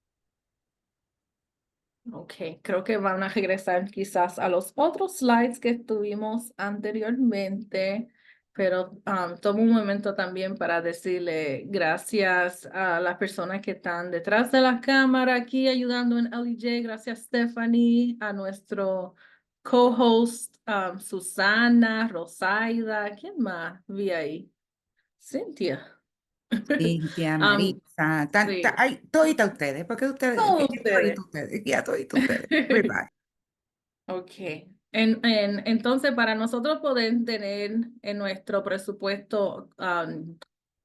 Ok, creo que van a regresar quizás a los otros slides que estuvimos anteriormente, pero tomo un momento también para decirle gracias a las personas que están detrás de la cámara aquí ayudando en LEJ. Gracias, Stephanie, a nuestro co-host Susana, Rosaida, ¿quién más vi ahí? Cintia. Cintia, Um, Marisa, sí, ay, todita ustedes, porque ustedes, todos ustedes. ya todita ustedes. Bye. Ok. Entonces, para nosotros poder tener en nuestro presupuesto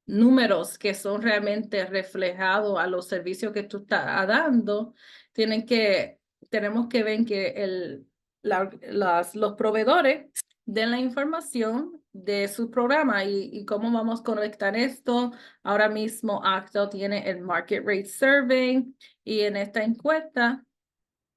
números que son realmente reflejados a los servicios que tú estás dando, tenemos que ver que los proveedores den la información de su programa y cómo vamos a conectar esto. Ahora mismo Acto tiene el Market Rate Survey y en esta encuesta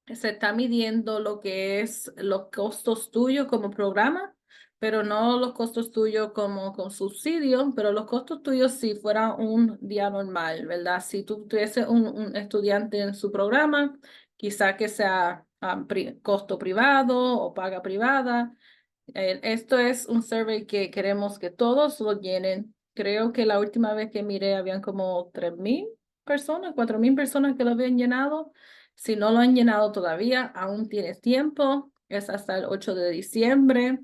se está midiendo lo que es los costos tuyos como programa, pero no los costos tuyos como con subsidio, pero los costos tuyos si fuera un día normal, ¿verdad? Si tú tuviese un estudiante en su programa, quizá que sea costo privado o paga privada. Esto es un survey que queremos que todos lo llenen. Creo que la última vez que miré habían como 3,000 personas, 4,000 personas que lo habían llenado. Si no lo han llenado todavía, aún tienes tiempo. Es hasta el 8 de diciembre.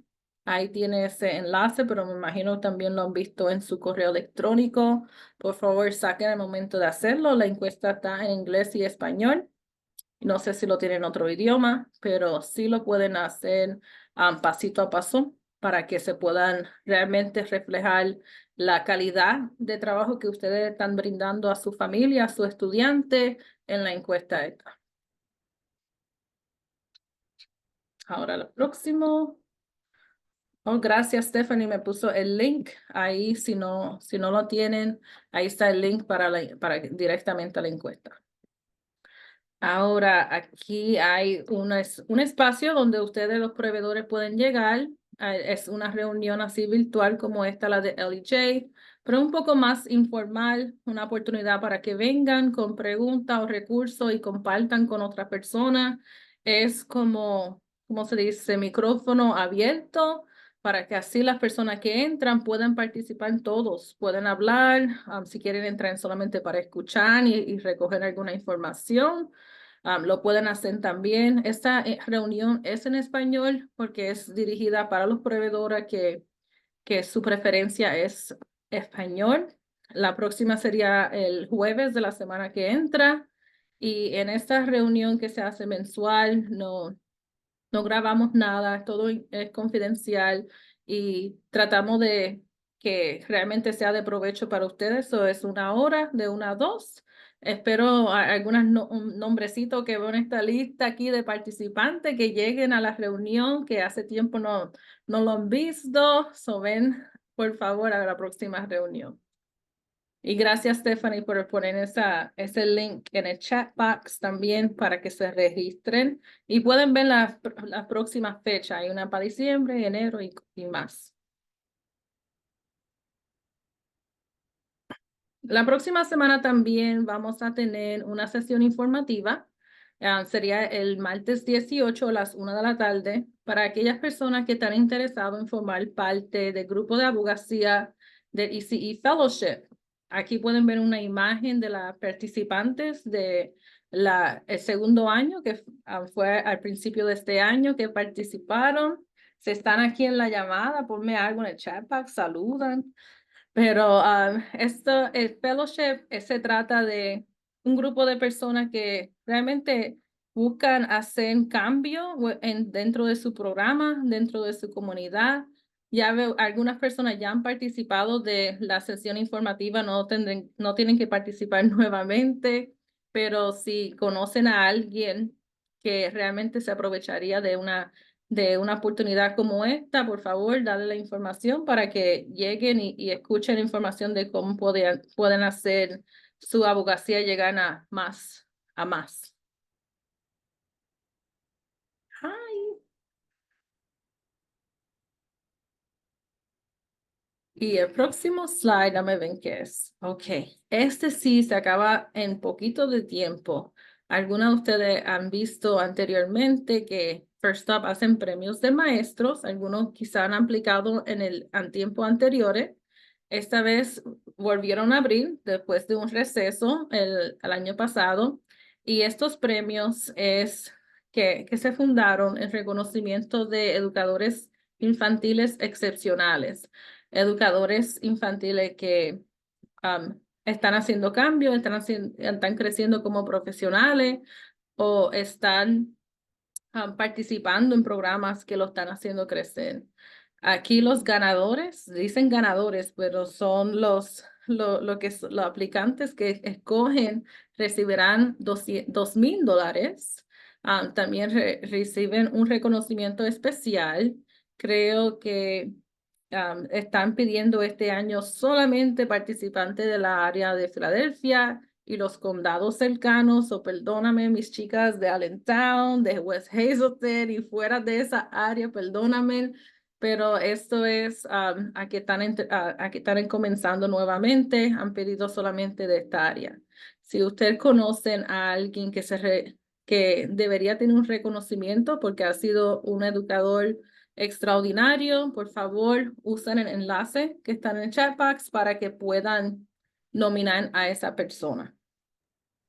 Ahí tiene ese enlace, pero me imagino también lo han visto en su correo electrónico. Por favor, saquen el momento de hacerlo. La encuesta está en inglés y español. No sé si lo tienen en otro idioma, pero sí lo pueden hacer pasito a paso para que se puedan realmente reflejar la calidad de trabajo que ustedes están brindando a su familia, a su estudiante en la encuesta esta. Ahora lo próximo. Oh, gracias, Stephanie. Me puso el link ahí. Si no lo tienen, ahí está el link para directamente a la encuesta. Ahora, aquí hay un espacio donde ustedes, los proveedores, pueden llegar. Es una reunión así virtual como esta, la de LEJ, pero un poco más informal, una oportunidad para que vengan con preguntas o recursos y compartan con otras personas. Es como, ¿cómo se dice? Micrófono abierto para que así las personas que entran puedan participar todos, pueden hablar, si quieren entrar solamente para escuchar y recoger alguna información. Lo pueden hacer también. Esta reunión es en español porque es dirigida para los proveedores que su preferencia es español. La próxima sería el jueves de la semana que entra. Y en esta reunión que se hace mensual, no grabamos nada, todo es confidencial y tratamos de que realmente sea de provecho para ustedes. Eso es 1 hora, de 1 a 2. Espero un nombrecito que veo en esta lista aquí de participantes que lleguen a la reunión, que hace tiempo no lo han visto. Ven, por favor, a la próxima reunión. Y gracias, Stephanie, por poner ese link en el chat box también para que se registren y pueden ver las próximas fechas. Hay una para diciembre, enero y más. La próxima semana también vamos a tener una sesión informativa. Sería el martes 18 a las 1 de la tarde para aquellas personas que están interesadas en formar parte del grupo de abogacía del ECE Fellowship. Aquí pueden ver una imagen de las participantes de el segundo año, que fue al principio de este año que participaron. Si están aquí en la llamada, ponme algo en el chat box, saludan. Pero el fellowship se trata de un grupo de personas que realmente buscan hacer cambio dentro de su programa, dentro de su comunidad. Ya veo, algunas personas ya han participado de la sesión informativa, no tienen que participar nuevamente, pero si conocen a alguien que realmente se aprovecharía de una oportunidad como esta, por favor, darle la información para que lleguen y escuchen información de cómo pueden hacer su abogacía llegar a más. Hi. Y el próximo slide, dame ven qué es. Ok, este sí se acaba en poquito de tiempo. Algunos de ustedes han visto anteriormente que First Up hacen premios de maestros. Algunos quizá han aplicado en tiempos anteriores. Esta vez volvieron a abrir después de un receso el año pasado. Y estos premios es que se fundaron en reconocimiento de educadores infantiles excepcionales, educadores infantiles que están haciendo cambios, están creciendo como profesionales o están participando en programas que lo están haciendo crecer. Aquí los ganadores, dicen ganadores, pero son los aplicantes que escogen, recibirán $2,000. También reciben un reconocimiento especial. Creo que están pidiendo este año solamente participantes de la área de Filadelfia y los condados cercanos, o perdóname, mis chicas de Allentown, de West Hazelton y fuera de esa área, perdóname, pero esto es aquí están comenzando nuevamente, han pedido solamente de esta área. Si ustedes conocen a alguien que debería tener un reconocimiento porque ha sido un educador extraordinario, por favor, usen el enlace que está en el chat box para que puedan nominar a esa persona.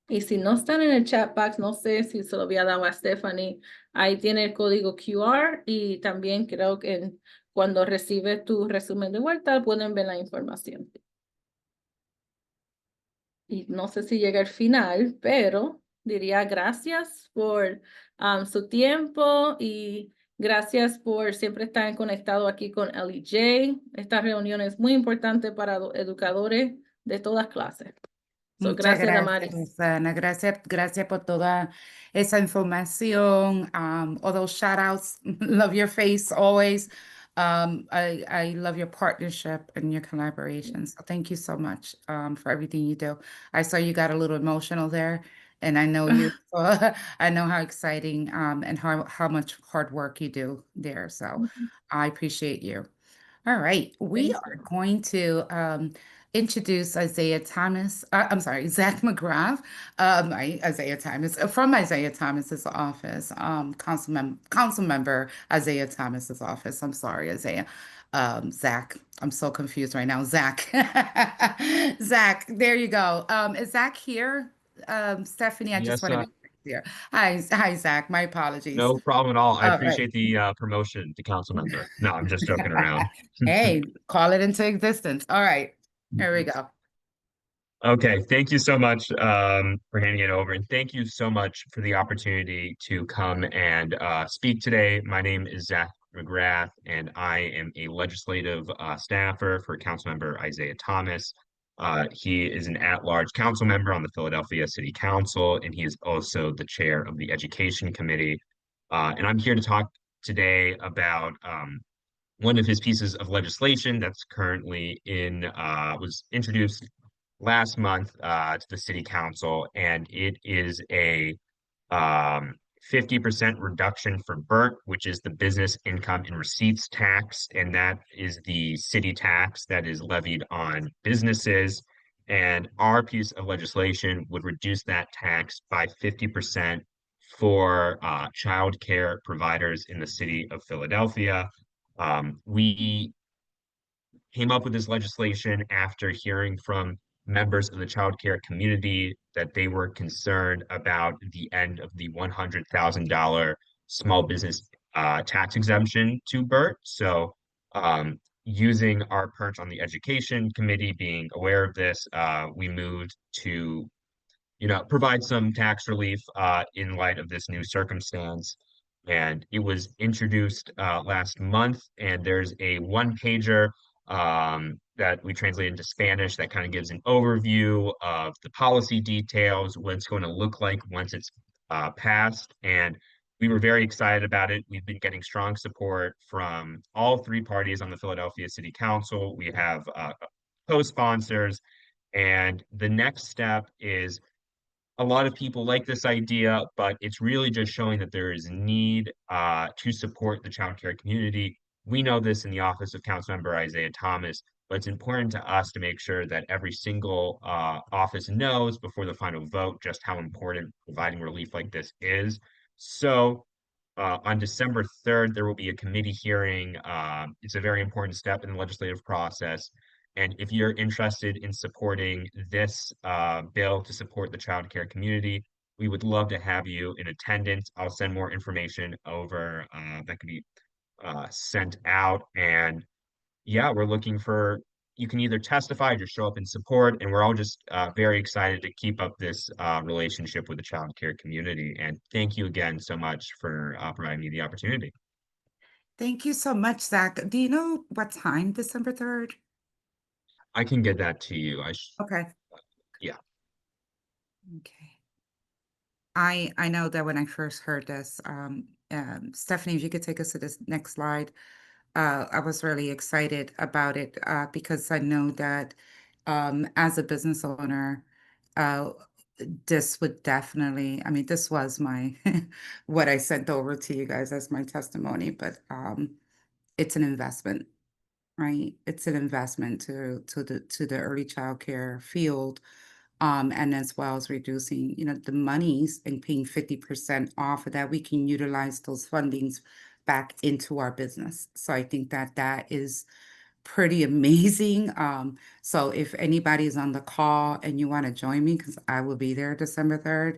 Y si no están en el chat box, no sé si se lo había dado a Stephanie, ahí tiene el código QR y también creo que cuando recibes tu resumen de vuelta pueden ver la información. Y no sé si llega al final, pero diría gracias por su tiempo y gracias por siempre estar conectado aquí con LEJ. Esta reunión es muy importante para educadores de todas clases. Muchas Gracias, gracias, Damaris. Rosana. Gracias por toda esa información. All those shout outs. Love your face always. I love your partnership and your collaboration. So thank you so much for everything you do. I saw you got a little emotional there, and I know you. I know how exciting and how much hard work you do there. So I appreciate you. All right, we Thank are going to introduce Isaiah Thomas. I'm sorry, Zach McGrath. Isaiah Thomas from Isaiah Thomas's office. Council member Isaiah Thomas's office. I'm sorry, Isaiah. Zach. I'm so confused right now. Zach. Zach. There you go. Is Zach here? Stephanie, I just Yes, want to make sure he's here. Hi, Zach. My apologies. no problem at all. I All right. appreciate the promotion to council member. No, I'm just joking around. Hey, call it into existence. All right, here we go. Okay, thank you so much for handing it over, and thank you so much for the opportunity to come and speak today. My name is Zach McGrath, and I am a legislative staffer for Councilmember Isaiah Thomas. He is an at-large council member on the Philadelphia City Council, and he is also the chair of the Education Committee. And I'm here to talk today about one of his pieces of legislation that's currently was introduced last month to the city council, and it is a 50% reduction for BERT, which is the business income and receipts tax, and that is the city tax that is levied on businesses. And our piece of legislation would reduce that tax by 50% for child care providers in the city of Philadelphia. We came up with this legislation after hearing from members of the child care community that they were concerned about the end of the $100,000 small business tax exemption to BERT. So, using our perch on the education committee, being aware of this, we moved to provide some tax relief in light of this new circumstance. And it was introduced last month, and there's a one pager that we translated into Spanish that kind of gives an overview of the policy details, what it's going to look like once it's passed, and we were very excited about it. We've been getting strong support from all three parties on the Philadelphia City Council. We have co-sponsors, and the next step is a lot of people like this idea, but it's really just showing that there is need to support the childcare community. We know this in the office of Councilmember Isaiah Thomas, but it's important to us to make sure that every single office knows before the final vote just how important providing relief like this is. So on December 3rd, there will be a committee hearing. It's a very important step in the legislative process. And if you're interested in supporting this bill to support the child care community, we would love to have you in attendance. I'll send more information over that can be sent out. And yeah, we're looking for, you can either testify or just show up in support. And we're all just very excited to keep up this relationship with the child care community. And thank you again so much for providing me the opportunity. Thank you so much, Zach. Do you know what time, December 3rd? I can get that to you. Okay. Yeah. Okay. I know that when I first heard this, Stephanie, if you could take us to this next slide. I was really excited about it because I know that as a business owner, uh, this would definitely, I mean, this was my what I sent over to you guys as my testimony, but it's an investment, right? It's an investment to the early child care field. And as well as reducing, the monies and paying 50% off of that, we can utilize those fundings back into our business. So I think that that is pretty amazing. So if anybody is on the call and you want to join me, because I will be there December 3rd,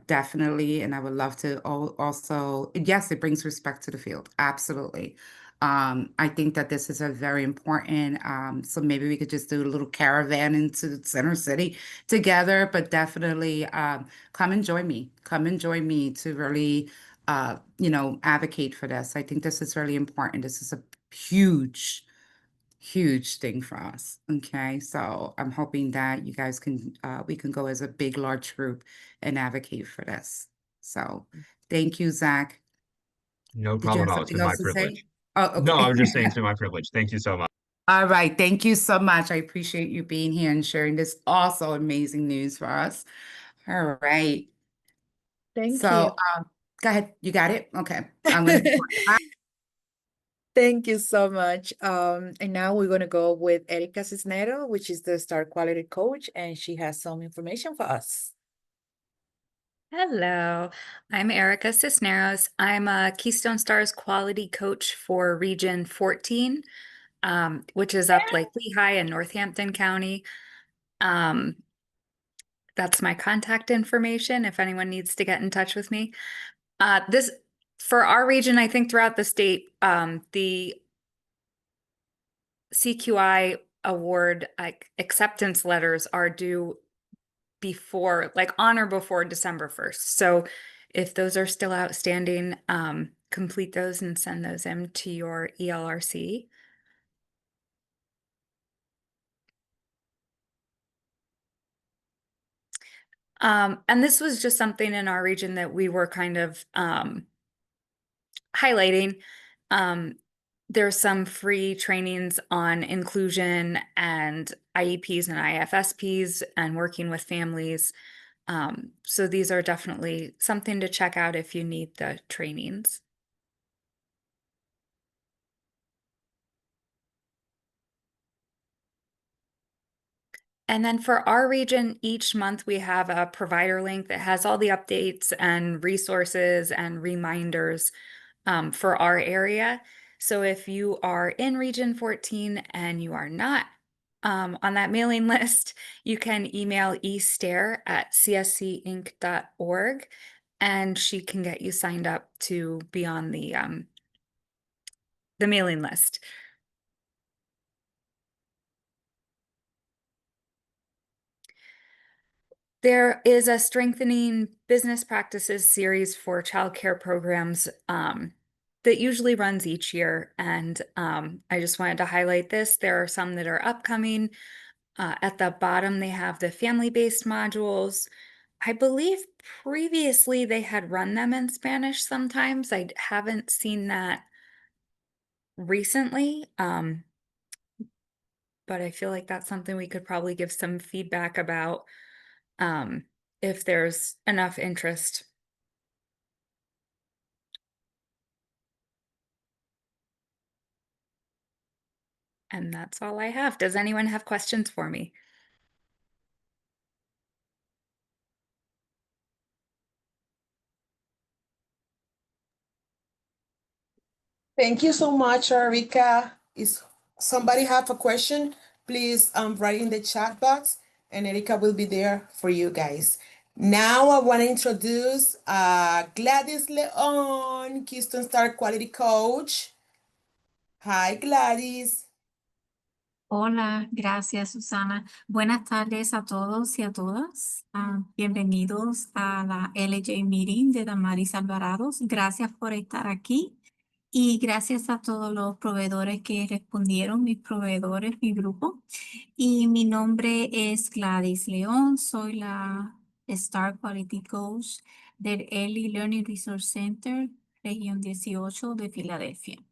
definitely. And I would love to also, yes, it brings respect to the field. Absolutely. I think that this is a very important, so maybe we could just do a little caravan into Center City together, but definitely come and join me. Come and join me to really, advocate for this. I think this is really important. This is a huge, huge thing for us. Okay, so I'm hoping that you guys can, we can go as a big, large group and advocate for this. So thank you, Zach. No Did you problem have at all. It's something been my else to privilege. say? Oh, No, I okay. was just saying it's been my privilege. Thank you so much. All right. Thank you so much. I appreciate you being here and sharing this also amazing news for us. All right. Thank you. So, go ahead. You got it? Okay. I'm going to. Thank you so much. And now we're going to go with Erica Cisnero, which is the Star Quality Coach, and she has some information for us. Hello, I'm Erica Cisneros. I'm a Keystone Stars Quality Coach for Region 14, which is up like Lehigh and Northampton County. That's my contact information if anyone needs to get in touch with me. This for our region, I think throughout the state, the CQI award acceptance letters are due before, like on or before December 1st. So if those are still outstanding, complete those and send those in to your ELRC. And this was just something in our region that we were kind of highlighting. There's some free trainings on inclusion and IEPs and IFSPs and working with families. So these are definitely something to check out if you need the trainings. And then for our region, each month we have a provider link that has all the updates and resources and reminders for our area. So if you are in Region 14 and you are not on that mailing list, you can email estare@cscinc.org and she can get you signed up to be on the mailing list. There is a Strengthening Business Practices series for childcare programs that usually runs each year. And I just wanted to highlight this. There are some that are upcoming. At the bottom, they have the family-based modules. I believe previously they had run them in Spanish sometimes. I haven't seen that recently. But I feel like that's something we could probably give some feedback about, if there's enough interest. And that's all I have. Does anyone have questions for me? Thank you so much, Erika. Is somebody have a question? Please write in the chat box and Erika will be there for you guys. Now I want to introduce Gladys Leon, Keystone Star Quality Coach. Hi, Gladys. Hola, gracias Susana. Buenas tardes a todos y a todas. Bienvenidos a la LEJ Meeting de Damaris Alvarados. Gracias por estar aquí y gracias a todos los proveedores que respondieron, mis proveedores, mi grupo. Y mi nombre es Gladys León, soy la Star Quality Coach del Early Learning Resource Center, región 18 de Filadelfia.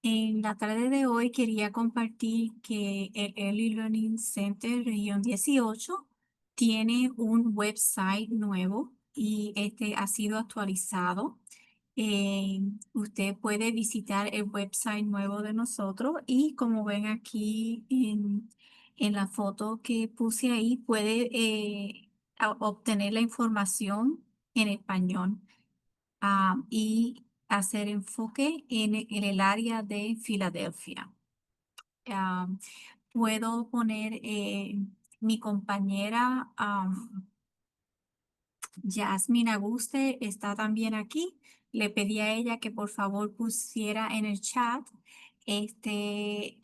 En la tarde de hoy quería compartir que el Early Learning Center Región 18 tiene un website nuevo y este ha sido actualizado. Usted puede visitar el website nuevo de nosotros y como ven aquí en la foto que puse ahí, puede obtener la información en español y hacer enfoque en el área de Filadelfia. Puedo poner mi compañera Jasmine Aguste está también aquí. Le pedí a ella que por favor pusiera en el chat este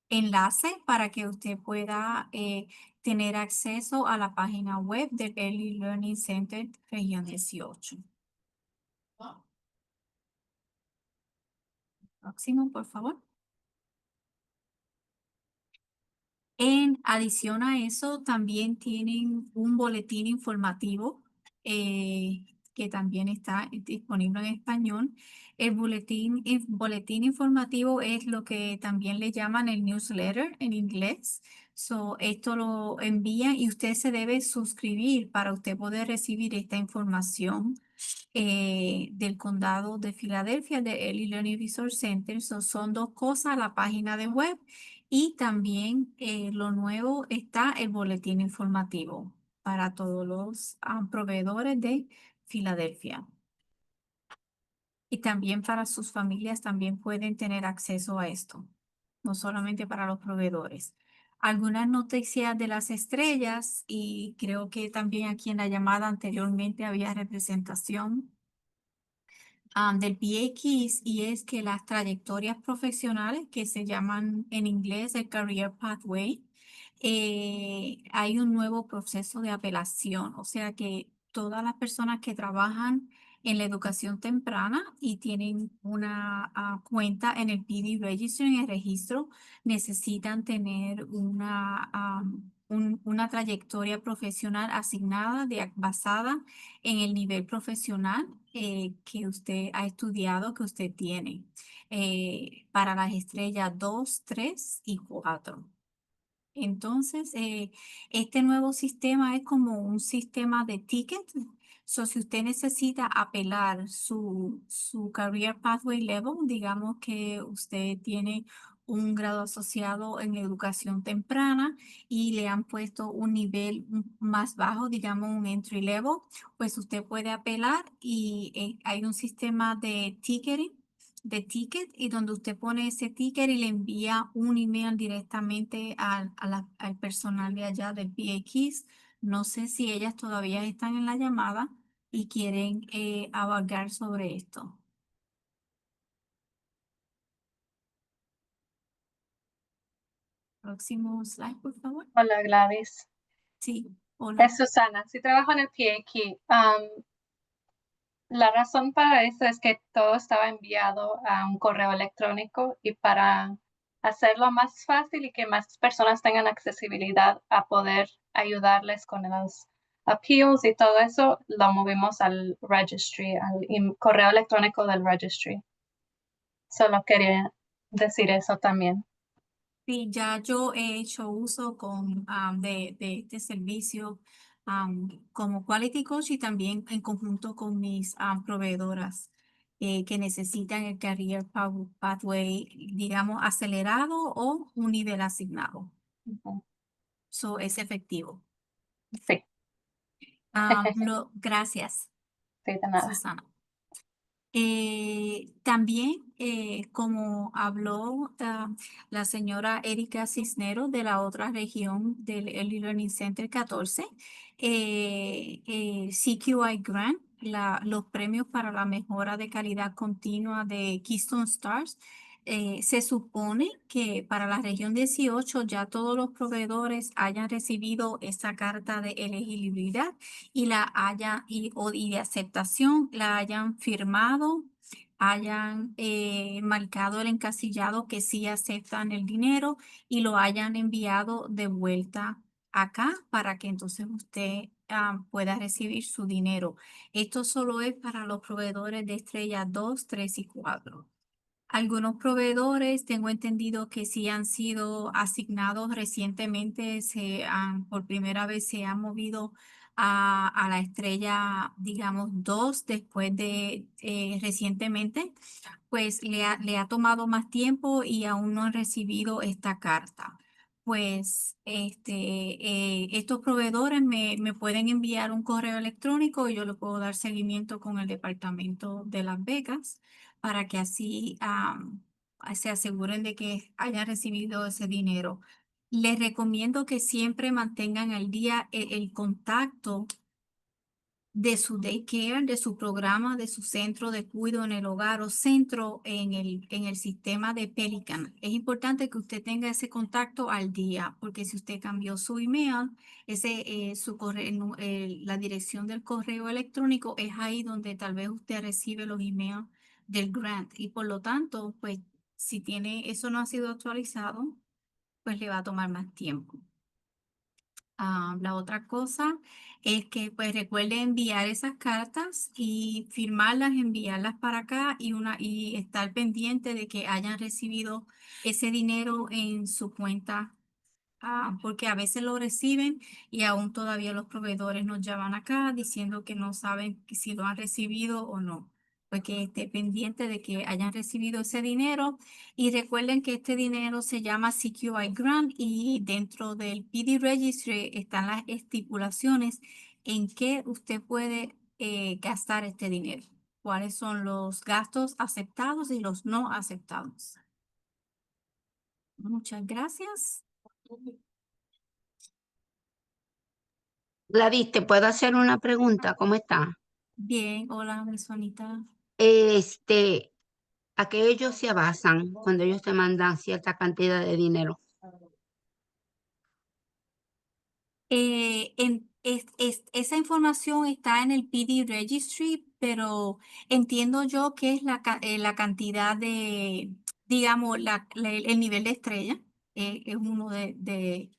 enlace para que usted pueda tener acceso a la página web del Early Learning Center Región 18. Próximo, por favor. En adición a eso, también tienen un boletín informativo que también está disponible en español. El boletín informativo es lo que también le llaman el newsletter en inglés. Esto lo envía y usted se debe suscribir para usted poder recibir esta información del condado de Filadelfia, de Early Learning Resource Center. Son dos cosas, la página de web y también lo nuevo está el boletín informativo para todos los proveedores de Filadelfia. Y también para sus familias también pueden tener acceso a esto, no solamente para los proveedores. Algunas noticias de las estrellas y creo que también aquí en la llamada anteriormente había representación del PA y es que las trayectorias profesionales que se llaman en inglés el Career Pathway, hay un nuevo proceso de apelación, o sea que todas las personas que trabajan en la educación temprana y tienen una cuenta en el PD Registry, en el registro, necesitan tener una trayectoria profesional asignada basada en el nivel profesional que usted ha estudiado, que usted tiene para las estrellas 2, 3 y 4. Entonces, este nuevo sistema es como un sistema de ticket. Si usted necesita apelar su Career Pathway Level, digamos que usted tiene un grado asociado en educación temprana y le han puesto un nivel más bajo, digamos un entry level, pues usted puede apelar y hay un sistema de ticketing ticket y donde usted pone ese ticket y le envía un email directamente al personal de allá del PX. No sé si ellas todavía están en la llamada y quieren abarcar sobre esto. Próximo slide, por favor. Hola, Gladys. Sí, hola. Es Susana. Sí trabajo en el PA. La razón para esto es que todo estaba enviado a un correo electrónico y para hacerlo más fácil y que más personas tengan accesibilidad a poder ayudarles con los appeals y todo eso, lo movimos al registry, al correo electrónico del registry. Solo quería decir eso también. Sí, ya yo he hecho uso de este servicio como Quality Coach y también en conjunto con mis proveedoras que necesitan el Pathway, digamos, acelerado o un nivel asignado. So, es efectivo. Sí. Gracias, Sí, de nada. Susana. También, como habló la señora Erika Cisneros de la otra región del Early Learning Center 14, CQI Grant, los premios para la mejora de calidad continua de Keystone Stars, se supone que para la región 18 ya todos los proveedores hayan recibido esa carta de elegibilidad y y de aceptación la hayan firmado, hayan marcado el encasillado que sí aceptan el dinero y lo hayan enviado de vuelta acá para que entonces usted pueda recibir su dinero. Esto solo es para los proveedores de estrella 2, 3 y 4. Algunos proveedores, tengo entendido que sí han sido asignados recientemente, por primera vez se han movido a la estrella, digamos, 2 después de recientemente, pues le ha tomado más tiempo y aún no han recibido esta carta. Pues estos proveedores me pueden enviar un correo electrónico y yo le puedo dar seguimiento con el departamento de Las Vegas para que así se aseguren de que hayan recibido ese dinero. Les recomiendo que siempre mantengan al día el contacto de su daycare, de su programa, de su centro de cuidado en el hogar o centro en el sistema de Pelican. Es importante que usted tenga ese contacto al día, porque si usted cambió su email, su correo, la dirección del correo electrónico es ahí donde tal vez usted recibe los emails del grant y por lo tanto, pues si eso no ha sido actualizado, pues le va a tomar más tiempo. La otra cosa es que pues recuerde enviar esas cartas y firmarlas, enviarlas para acá y estar pendiente de que hayan recibido ese dinero en su cuenta, porque a veces lo reciben y aún todavía los proveedores nos llaman acá diciendo que no saben si lo han recibido o no. Pues que esté pendiente de que hayan recibido ese dinero y recuerden que este dinero se llama CQI Grant y dentro del PD Registry están las estipulaciones en qué usted puede gastar este dinero, cuáles son los gastos aceptados y los no aceptados. Muchas gracias. Gladys, ¿te puedo hacer una pregunta? ¿Cómo está? Bien, hola, Sonita. ¿A qué ellos se basan cuando ellos te mandan cierta cantidad de dinero? Esa información está en el PD Registry, pero entiendo yo que es la cantidad digamos, el nivel de estrella, es uno del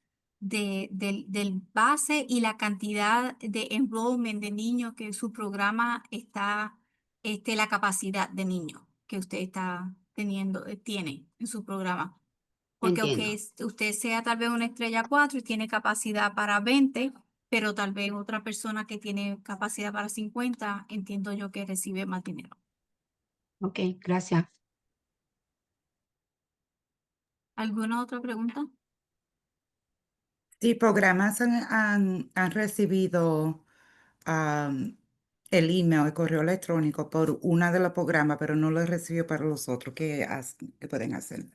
base y la cantidad de enrollment de niños que su programa está, la capacidad de niños que usted está tiene en su programa. Porque Entiendo. usted sea tal vez una estrella 4 y tiene capacidad para 20, pero tal vez otra persona que tiene capacidad para 50, entiendo yo que recibe más dinero. Ok, gracias. ¿Alguna otra pregunta? Sí, programas han recibido el email, el correo electrónico por una de los programas, pero no lo he recibido para los otros. ¿Qué pueden hacer?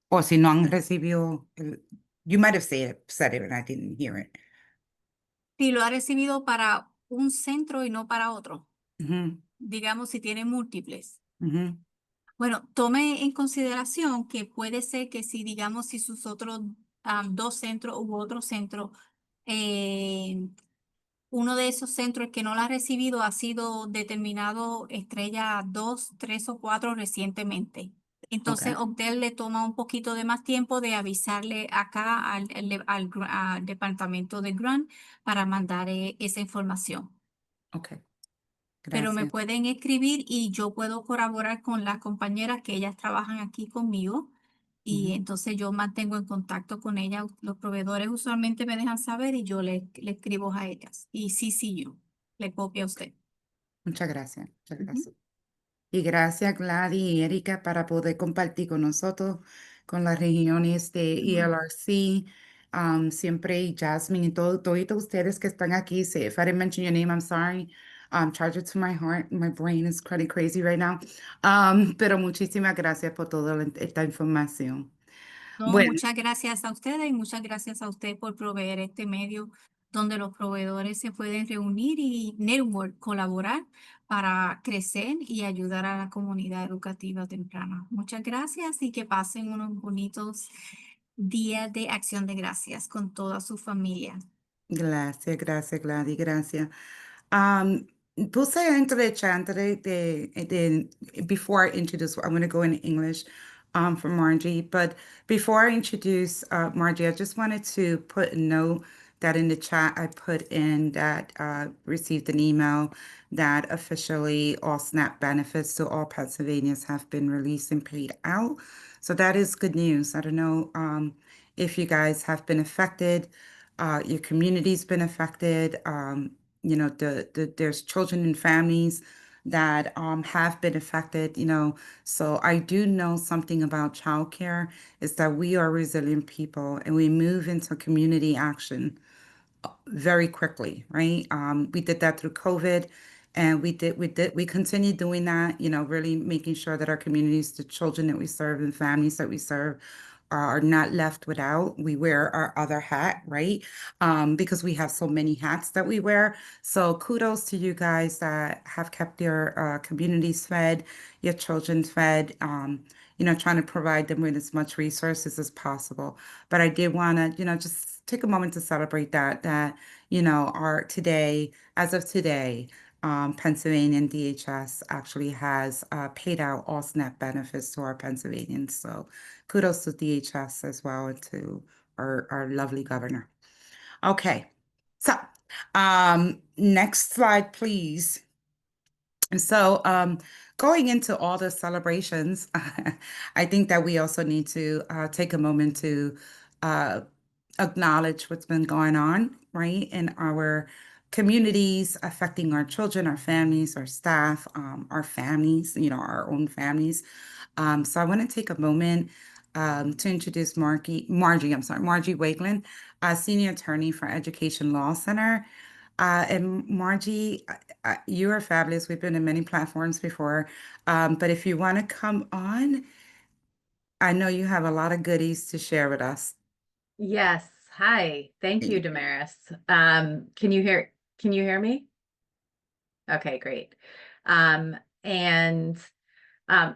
O si no han recibido you might have said it and I didn't hear it. Si lo ha recibido para un centro y no para otro, Ujú, digamos si tiene múltiples. ujú. Bueno, tome en consideración que puede ser que si, digamos, si sus otros dos centros u otro centro, uno de esos centros que no la ha recibido ha sido determinado estrella 2, 3 o 4 recientemente. Entonces, usted le toma un poquito de más tiempo de avisarle acá al departamento de Grant para mandar esa información. Ok, Pero me gracias. pueden escribir y yo puedo colaborar con las compañeras que ellas trabajan aquí conmigo. Y Ujú. entonces yo mantengo en contacto con ellas. Los proveedores usualmente me dejan saber y yo le escribo a ellas. Y sí, yo le copio a usted. Muchas gracias, muchas Ujú. gracias. Y gracias Gladys y Erika para poder compartir con nosotros, con las regiones de ELRC, siempre y Jasmine y todos ustedes que están aquí. Say, if I didn't mention your name, I'm sorry. Charge it to my heart. My brain is pretty crazy right now. Pero muchísimas gracias por toda esta información. No, Bueno, muchas gracias a ustedes y muchas gracias a usted por proveer este medio donde los proveedores se pueden reunir y network, colaborar para crecer y ayudar a la comunidad educativa temprana. Muchas gracias y que pasen unos bonitos días de acción de gracias con toda su familia. gracias, gracias Gladys, gracias. Um, Puse into the chat before I introduce, I'm going to go in English for Margie, but before I introduce Margie, I just wanted to put a note that in the chat I put in that received an email that officially all SNAP benefits to all Pennsylvanians have been released and paid out. So that is good news. I don't know if you guys have been affected, your community's been affected. You know, there's children and families that have been affected, you know. So I do know something about childcare is that we are resilient people and we move into community action very quickly, right? We did that through COVID, and we continue doing that, you know, really making sure that our communities, the children that we serve and families that we serve are not left without. We wear our other hat, right? Because we have so many hats that we wear. So kudos to you guys that have kept your communities fed, your children fed, you know, trying to provide them with as much resources as possible. But I did want to, you know, just take a moment to celebrate that, you know, as of today, Pennsylvania and DHS actually has paid out all SNAP benefits to our Pennsylvanians. So kudos to DHS as well and to our lovely governor. Okay, so next slide, please. And so, going into all the celebrations, I think that we also need to take a moment to uh, acknowledge what's been going on, right, in our communities, affecting our children, our families, our staff, our families, you know, our own families. So I want to take a moment to introduce Margie Wakeland, Senior Attorney for Education Law Center. And Margie, you are fabulous. We've been in many platforms before, but if you want to come on, I know you have a lot of goodies to share with us. Yes. Hi. Thank you, Damaris. Can you hear me? Okay, great. And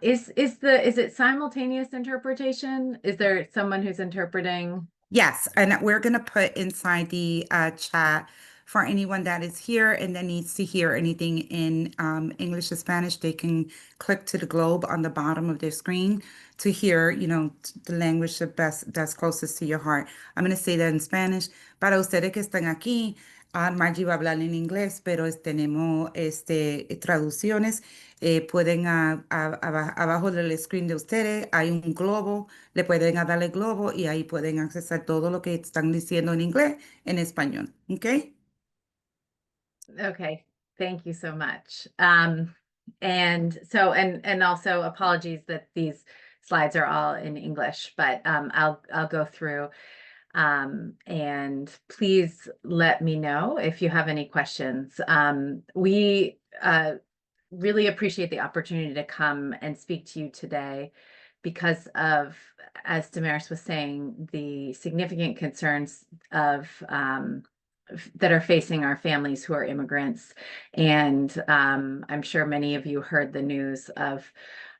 is it simultaneous interpretation? Is there someone who's interpreting? Yes, and we're going to put inside the chat for anyone that is here and that needs to hear anything in English or Spanish, they can click to the globe on the bottom of their screen to hear, you know, the language that's closest to your heart. I'm going to say that in Spanish. Para ustedes que están aquí, Margie va a hablar en inglés, pero tenemos traducciones. Pueden abajo del screen de ustedes hay un globo, le pueden darle globo y ahí pueden accesar todo lo que están diciendo en inglés en español, ¿ok? Okay, thank you so much. And so, and also apologies that these slides are all in English, but I'll go through. And please let me know if you have any questions. We really appreciate the opportunity to come and speak to you today because of, as Damaris was saying, the significant concerns of that are facing our families who are immigrants. And I'm sure many of you heard the news of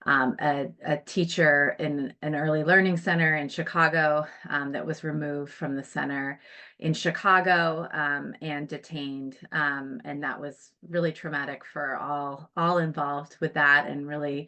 a teacher in an early learning center in Chicago that was removed from the center in Chicago and detained. And that was really traumatic for all involved with that, and really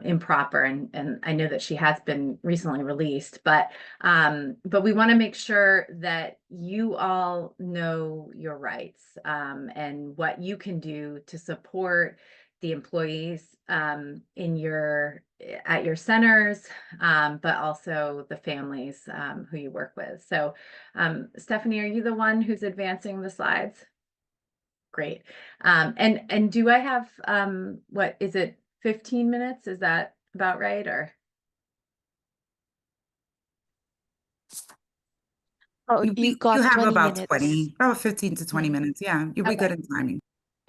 improper. And I know that she has been recently released, but we want to make sure that you all know your rights and what you can do to support the employees at your centers, but also the families who you work with. So Stephanie, are you the one who's advancing the slides? Great. And do I have, what is it, 15 minutes? Is that about right, or? Oh, you got have 20 about minutes. about 15 to 20 minutes. Yeah, you'll be good in timing.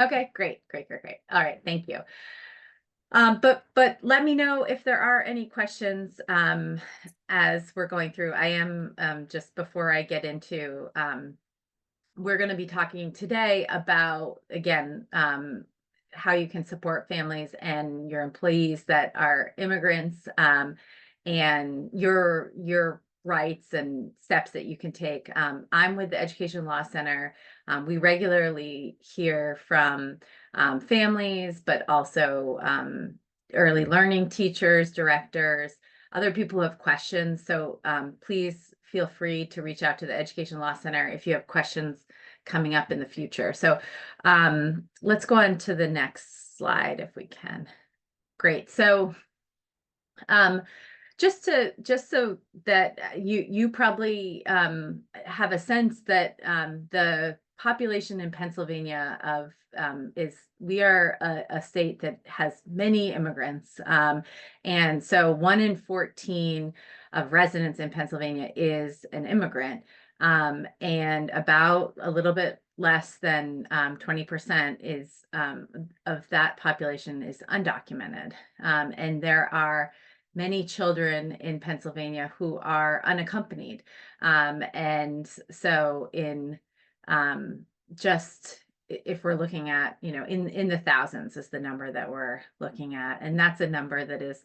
Okay, great. All right, thank you. But let me know if there are any questions as we're going through. I am just before I get into we're going to be talking today about, again, how you can support families and your employees that are immigrants, and your rights and steps that you can take. I'm with the Education Law Center. We regularly hear from families, but also early learning teachers, directors, other people who have questions. So please feel free to reach out to the Education Law Center if you have questions coming up in the future. So let's go on to the next slide if we can. Great. So just so that you probably have a sense that the population in Pennsylvania we are a state that has many immigrants, and so 1 in 14 of residents in Pennsylvania is an immigrant, and about a little bit less than 20% is of that population is undocumented, and there are many children in Pennsylvania who are unaccompanied. And so just if we're looking at, in the thousands is the number that we're looking at. And that's a number that is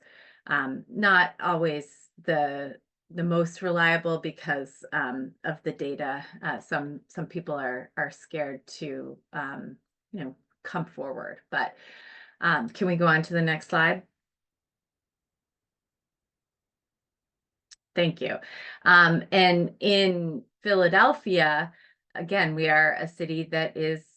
not always the most reliable because of the data. Some people are scared to, come forward. But can we go on to the next slide? Thank you. And in Philadelphia, again, we are a city that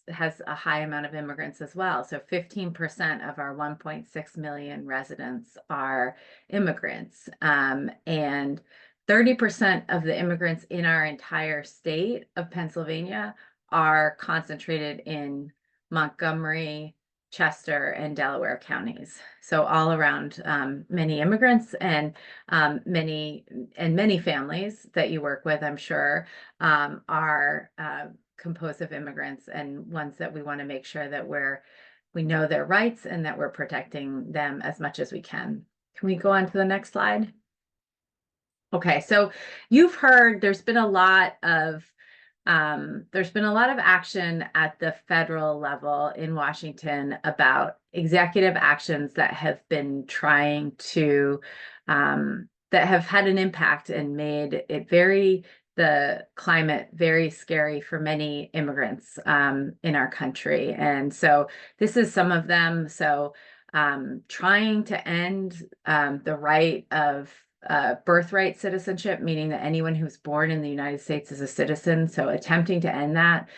has a high amount of immigrants as well. So 15% of our 1.6 million residents are immigrants. And 30% of the immigrants in our entire state of Pennsylvania are concentrated in Montgomery, Chester, and Delaware counties. So all around many immigrants and many families that you work with, I'm sure, are composed of immigrants, and ones that we want to make sure that we know their rights and that we're protecting them as much as we can. Can we go on to the next slide? Okay, so you've heard there's been a lot of action at the federal level in Washington about executive actions that have been trying to, that have had an impact and made it the climate very scary for many immigrants in our country. And so this is some of them. So trying to end the right of birthright citizenship, meaning that anyone who's born in the United States is a citizen. So attempting to end that.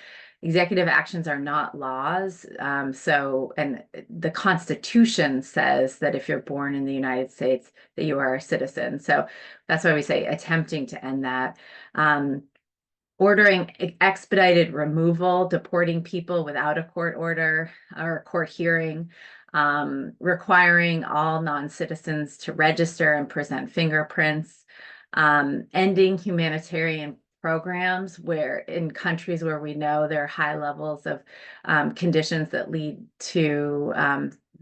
Executive actions are not laws. And the Constitution says that if you're born in the United States, that you are a citizen. So that's why we say attempting to end that. Ordering expedited removal, deporting people without a court order or a court hearing. Requiring all non-citizens to register and present fingerprints, ending humanitarian programs in countries where we know there are high levels of conditions that lead to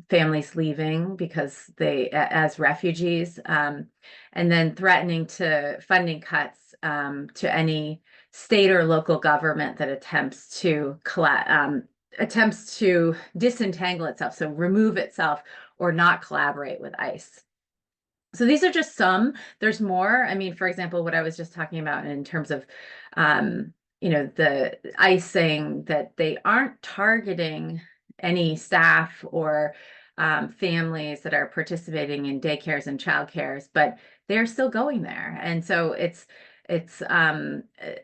families leaving because as refugees, and then threatening to funding cuts to any state or local government that attempts to disentangle itself, so remove itself or not collaborate with ICE. So these are just some. There's more. I mean, for example, what I was just talking about in terms of, the ICE saying that they aren't targeting any staff or families that are participating in daycares and childcares, but they're still going there. And so it's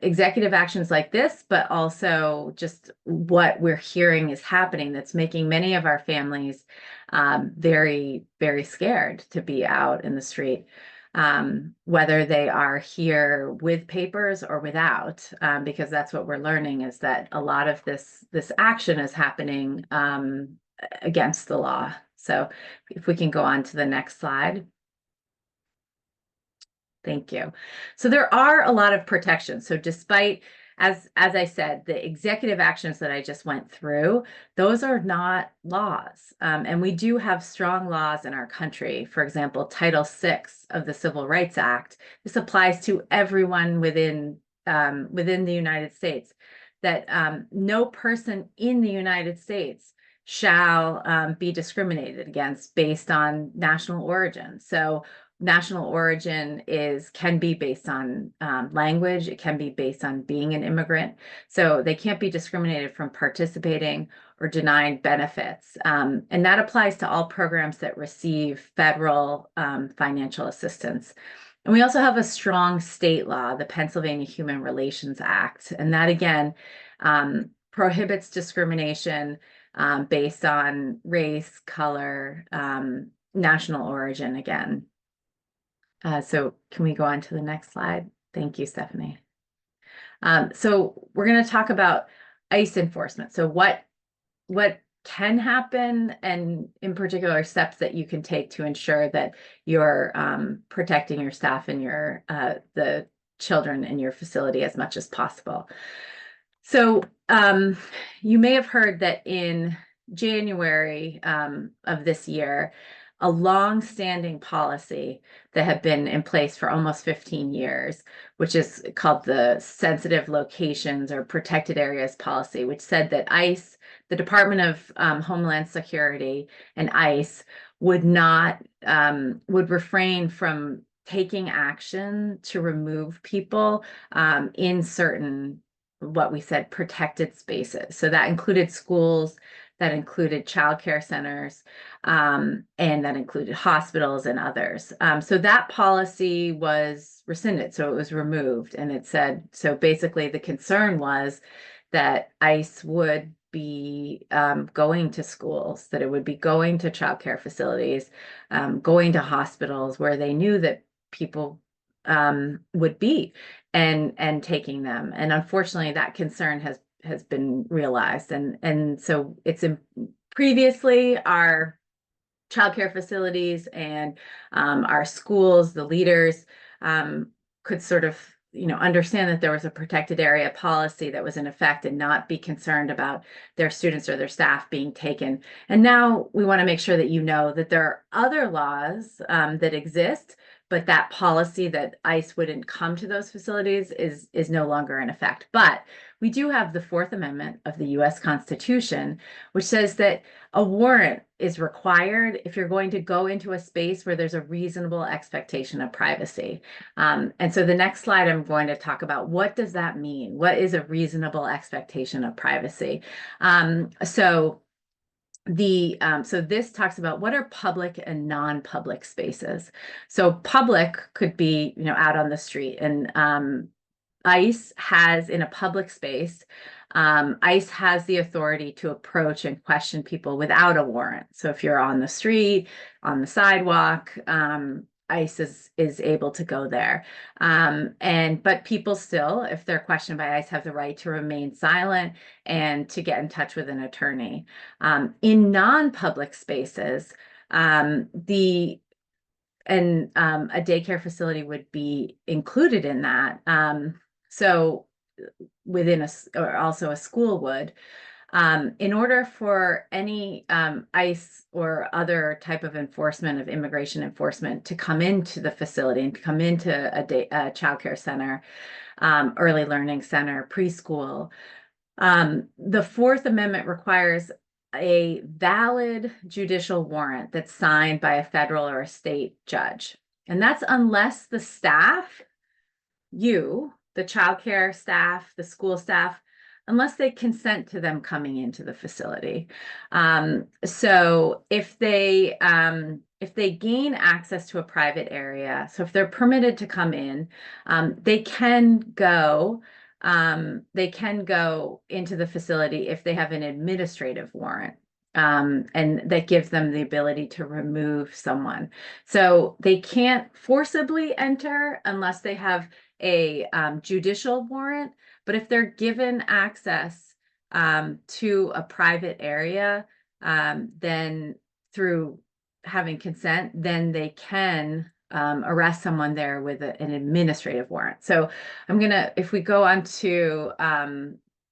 executive actions like this, but also just what we're hearing is happening that's making many of our families very, very scared to be out in the street, whether they are here with papers or without, because that's what we're learning, is that a lot of this action is happening against the law. So if we can go on to the next slide. Thank you. So there are a lot of protections. So despite, as I said, the executive actions that I just went through, those are not laws. And we do have strong laws in our country. For example, Title VI of the Civil Rights Act. This applies to everyone within the United States, that no person in the United States shall be discriminated against based on national origin. So national origin can be based on language. It can be based on being an immigrant. So they can't be discriminated from participating or denied benefits. And that applies to all programs that receive federal financial assistance. And we also have a strong state law, the Pennsylvania Human Relations Act. And that, again, prohibits discrimination based on race, color, national origin again. So can we go on to the next slide? Thank you, Stephanie. So we're going to talk about ICE enforcement. So what can happen, and in particular steps that you can take to ensure that you're protecting your staff and the children in your facility as much as possible. So you may have heard that in January of this year, a long-standing policy that had been in place for almost 15 years, which is called the Sensitive Locations or Protected Areas Policy, which said that ICE, the Department of Homeland Security, and ICE would refrain from taking action to remove people in certain, what we said, protected spaces. So that included schools, that included childcare centers, and that included hospitals and others. So that policy was rescinded, so it was removed. And it said, so basically the concern was that ICE would be going to schools, that it would be going to childcare facilities, going to hospitals where they knew that people would be, and taking them. And unfortunately, that concern has been realized. And so it's previously our childcare facilities and our schools, the leaders could sort of understand that there was a protected area policy that was in effect and not be concerned about their students or their staff being taken. And now we want to make sure that you know that there are other laws that exist, but that policy that ICE wouldn't come to those facilities is no longer in effect. But we do have the Fourth Amendment of the U.S. Constitution, which says that a warrant is required if you're going to go into a space where there's a reasonable expectation of privacy. And so the next slide, I'm going to talk about what does that mean? What is a reasonable expectation of privacy? So this talks about what are public and non-public spaces. So public could be, out on the street, and ICE has, in a public space, ICE has the authority to approach and question people without a warrant. So if you're on the street, on the sidewalk, ICE is able to go there. But people still, if they're questioned by ICE, have the right to remain silent and to get in touch with an attorney. In non-public spaces, a daycare facility would be included in that. So within or also a school would. In order for any ICE or other type of enforcement, of immigration enforcement, to come into the facility and to come into a childcare center, early learning center, preschool, the Fourth Amendment requires a valid judicial warrant that's signed by a federal or a state judge. And that's unless the staff, you, the childcare staff, the school staff, unless they consent to them coming into the facility. So if they gain access to a private area, so if they're permitted to come in, they can go into the facility if they have an administrative warrant. And that gives them the ability to remove someone. So they can't forcibly enter unless they have a judicial warrant, but if they're given access to a private area, then through having consent, then they can arrest someone there with an administrative warrant. So if we go on to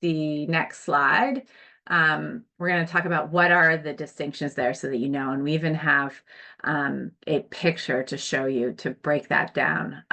the next slide, we're going to talk about what are the distinctions there so that you know, and we even have a picture to show you to break that down.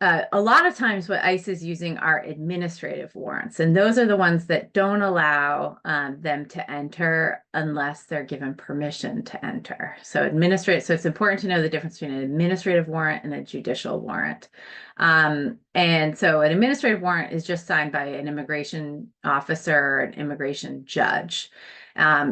A lot of times what ICE is using are administrative warrants, and those are the ones that don't allow them to enter unless they're given permission to enter. So it's important to know the difference between an administrative warrant and a judicial warrant. And so an administrative warrant is just signed by an immigration officer or an immigration judge.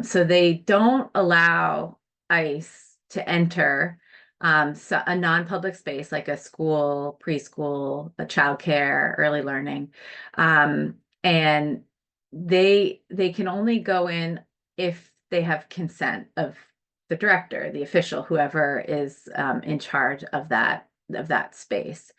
So they don't allow ICE to enter so a non-public space like a school, preschool, a childcare, early learning. And they can only go in if they have consent of the director, the official, whoever is in charge of that space.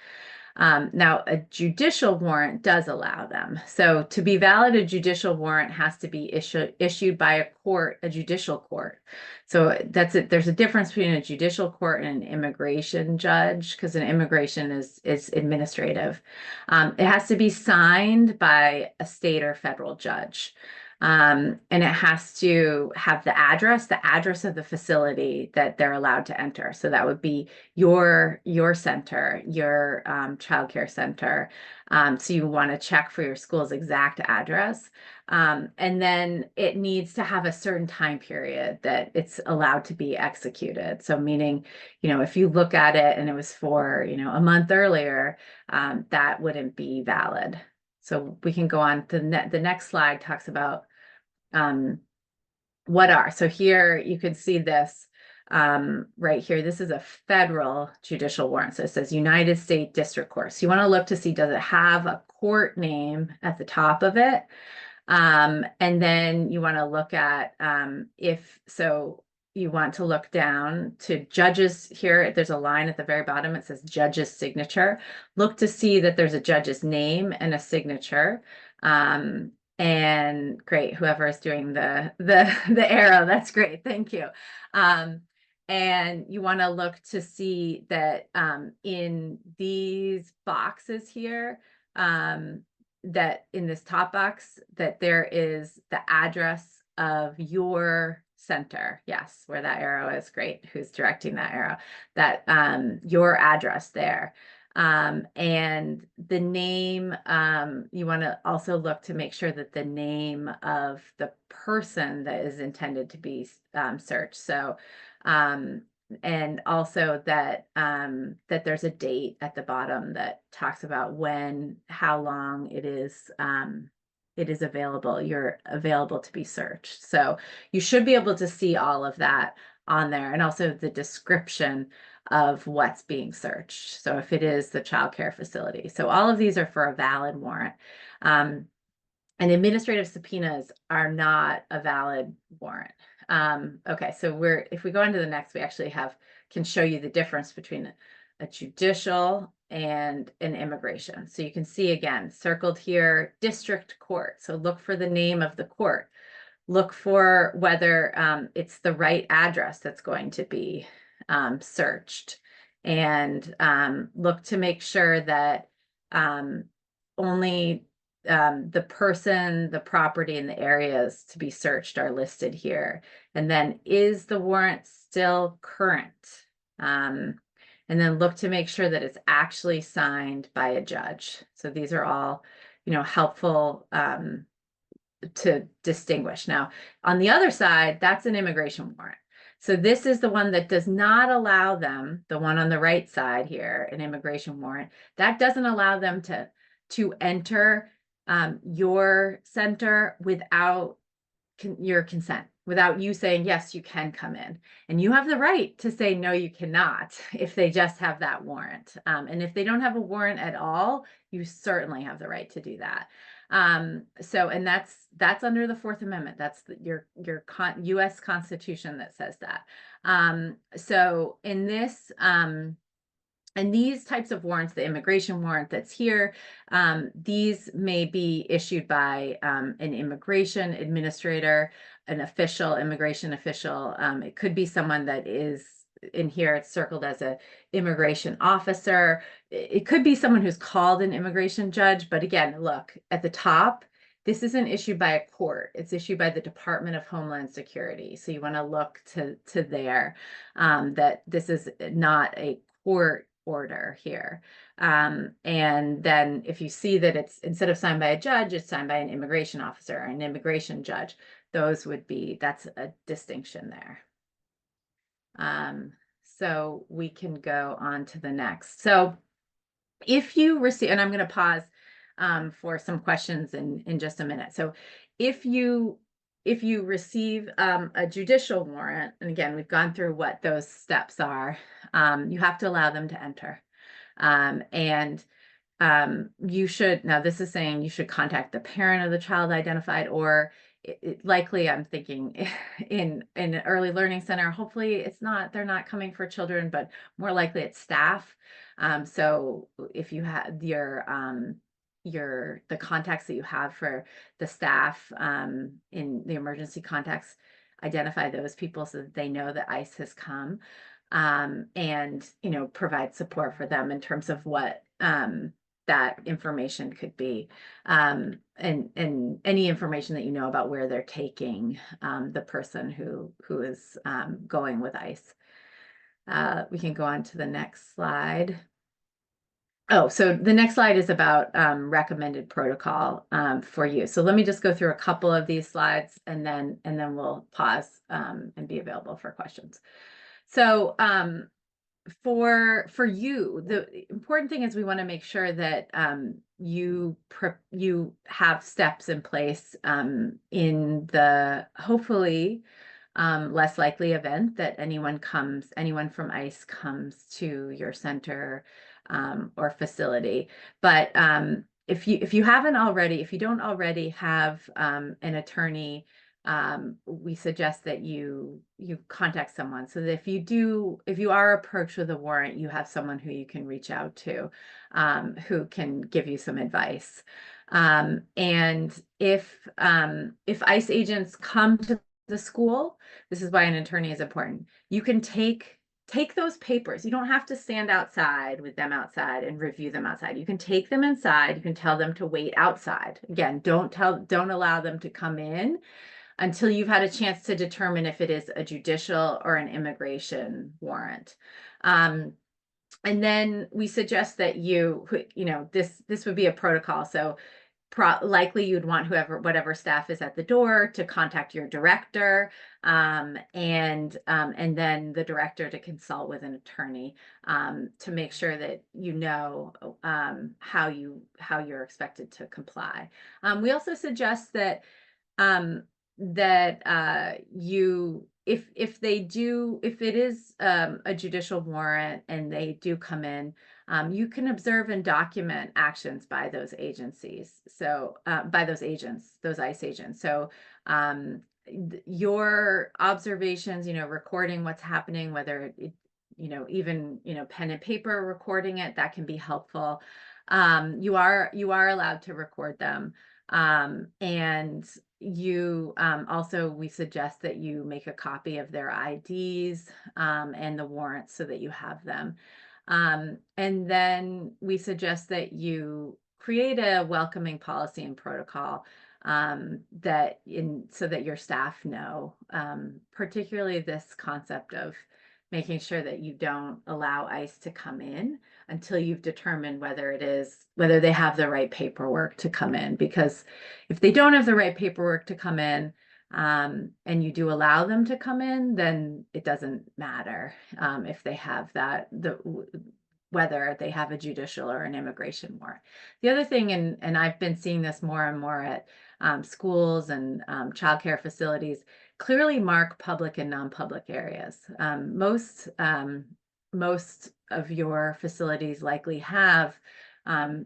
Now, a judicial warrant does allow them. So to be valid, a judicial warrant has to be issued by a court, a judicial court. So that's it. There's a difference between a judicial court and an immigration judge, because an immigration is administrative. It has to be signed by a state or federal judge. And it has to have the address of the facility that they're allowed to enter. So that would be your center, your childcare center. So you want to check for your school's exact address. And then it needs to have a certain time period that it's allowed to be executed. So meaning, if you look at it and it was for, a month earlier, that wouldn't be valid. So we can go on to the next slide talks about so here you can see this right here. This is a federal judicial warrant. So it says United States District Court. So you want to look to see, does it have a court name at the top of it? And then you want to look at you want to look down to judges here. There's a line at the very bottom. It says judge's signature. Look to see that there's a judge's name and a signature. And great, whoever is doing the arrow, that's great. Thank you. And you want to look to see that in these boxes here, that in this top box, that there is the address of your center. Yes, where that arrow is. Great. Who's directing that arrow? That your address there. And the name, you want to also look to make sure that the name of the person that is intended to be searched. So, and also that there's a date at the bottom that talks about how long it is available. You're available to be searched. So you should be able to see all of that on there, and also the description of what's being searched. So if it is the child care facility. So all of these are for a valid warrant. And administrative subpoenas are not a valid warrant. Okay, so if we go into the next, we actually can show you the difference between a judicial and an immigration. So you can see again, circled here, district court. So look for the name of the court. Look for whether it's the right address that's going to be searched, and look to make sure that only the person, the property, and the areas to be searched are listed here. And then, is the warrant still current? And then look to make sure that it's actually signed by a judge. So these are all helpful to distinguish. Now, on the other side, that's an immigration warrant. So this is the one that does not allow them, the one on the right side here, an immigration warrant, that doesn't allow them to enter your center without your consent, without you saying, yes, you can come in. And you have the right to say, no, you cannot, if they just have that warrant. And if they don't have a warrant at all, you certainly have the right to do that. And that's under the Fourth Amendment. That's your U.S. Constitution that says that. So in this, and these types of warrants, the immigration warrant that's here, these may be issued by an immigration administrator, an official, immigration official. It could be someone that is in here, it's circled as a immigration officer. It could be someone who's called an immigration judge. But again, look at the top, this isn't issued by a court. It's issued by the Department of Homeland Security. So you want to look to there, that this is not a court order here. And then if you see that it's, instead of signed by a judge, it's signed by an immigration officer or an immigration judge, that's a distinction there. So we can go on to the next. So if you receive, and I'm going to pause for some questions in just a minute. So if you receive a judicial warrant, and again, we've gone through what those steps are, you have to allow them to enter. You should, now this is saying you should contact the parent of the child identified, or likely I'm thinking in an early learning center, hopefully they're not coming for children, but more likely it's staff. So if you have the contacts that you have for the staff in the emergency contacts, identify those people so that they know that ICE has come, and provide support for them in terms of what that information could be, and any information that about where they're taking the person who is going with ICE. We can go on to the next slide. Oh, so the next slide is about recommended protocol for you. So let me just go through a couple of these slides, and then we'll pause and be available for questions. So for you, the important thing is we want to make sure that you have steps in place in the hopefully less likely event that anyone from ICE comes to your center or facility. But if you don't already have an attorney, we suggest that you contact someone, so that if you are approached with a warrant, you have someone who you can reach out to, who can give you some advice. And if ICE agents come to the school, this is why an attorney is important. You can take those papers. You don't have to stand outside with them outside and review them outside. You can take them inside. You can tell them to wait outside. Again, don't allow them to come in until you've had a chance to determine if it is a judicial or an immigration warrant. And then we suggest that this would be a protocol. So likely you'd want whatever staff is at the door to contact your director, and then the director to consult with an attorney to make sure that how you're expected to comply. We also suggest that if it is a judicial warrant and they do come in, you can observe and document actions by those agencies. So by those ICE agents. So your observations, recording what's happening, whether even pen and paper recording it, that can be helpful. You are allowed to record them. And also, we suggest that you make a copy of their IDs and the warrants so that you have them. And then we suggest that you create a welcoming policy and protocol so that your staff know, particularly this concept of making sure that you don't allow ICE to come in until you've determined whether they have the right paperwork to come in. Because if they don't have the right paperwork to come in, and you do allow them to come in, then it doesn't matter if they have whether they have a judicial or an immigration warrant. The other thing, and I've been seeing this more and more at schools and childcare facilities, clearly mark public and non-public areas. Most of your facilities likely have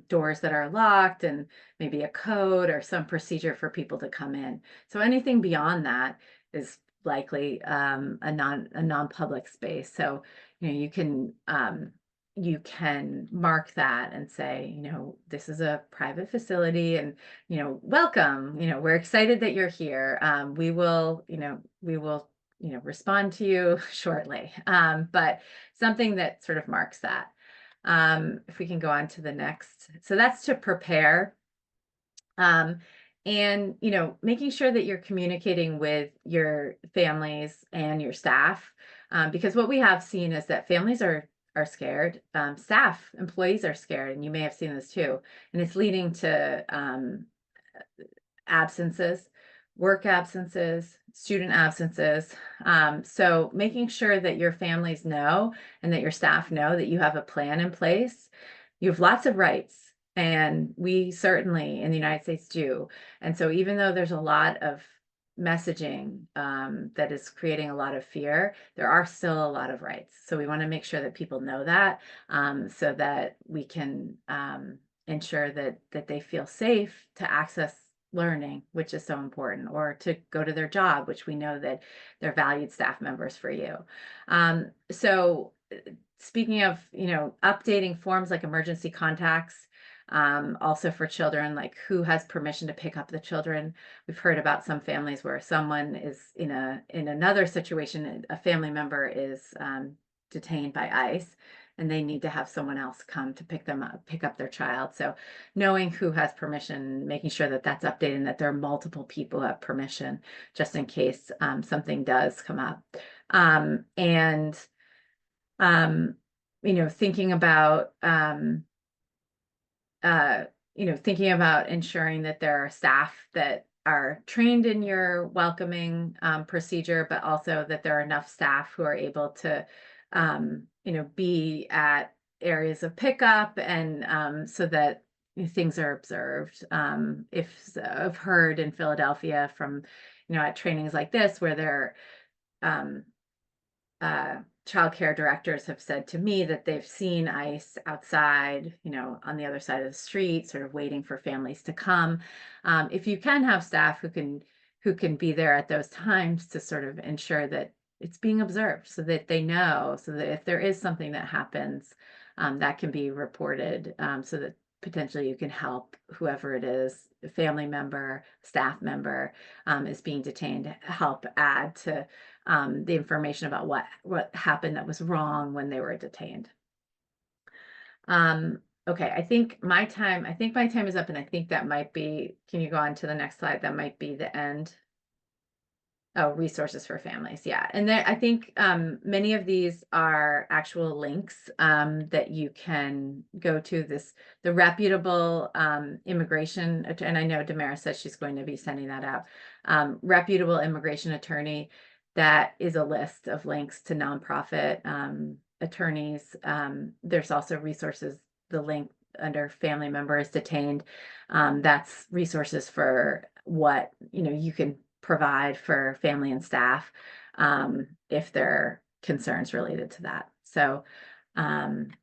doors that are locked and maybe a code or some procedure for people to come in. So anything beyond that is likely a non-public space. So you can mark that and say, this is a private facility, and welcome. We're excited that you're here. We will respond to you shortly. But something that sort of marks that. If we can go on to the next. So that's to prepare. And making sure that you're communicating with your families and your staff, because what we have seen is that families are scared, employees are scared, and you may have seen this too, and it's leading to absences, work absences, student absences. So making sure that your families know and that your staff know that you have a plan in place. You have lots of rights, and we certainly in the United States do. And so even though there's a lot of messaging that is creating a lot of fear, there are still a lot of rights. So we want to make sure that people know that, so that we can ensure that they feel safe to access learning, which is so important, or to go to their job, which we know that they're valued staff members for you. So speaking of, updating forms like emergency contacts, also for children, like who has permission to pick up the children. We've heard about some families where someone is in another situation, a family member is detained by ICE, and they need to have someone else come to pick up their child. So knowing who has permission, making sure that that's updated, and that there are multiple people who have permission, just in case something does come up. Thinking about thinking about ensuring that there are staff that are trained in your welcoming procedure, but also that there are enough staff who are able to be at areas of pickup, and so that things are observed. If I've heard in Philadelphia from at trainings like this, where there childcare directors have said to me that they've seen ICE outside, on the other side of the street, sort of waiting for families to come. If you can have staff who can be there at those times to sort of ensure that it's being observed, so that they know, so that if there is something that happens, that can be reported, so that potentially you can help whoever it is, a family member, staff member, is being detained, help add to the information about what happened that was wrong when they were detained. Okay, I think my time is up, and I think that might be, can you go on to the next slide? That might be the end. Oh, resources for families. Yeah. And then I think many of these are actual links that you can go to. The reputable immigration, and I know Damaris says she's going to be sending that out. Reputable immigration attorney, that is a list of links to nonprofit attorneys. There's also resources, the link under family members detained. That's resources for what you can provide for family and staff if there are concerns related to that. So, and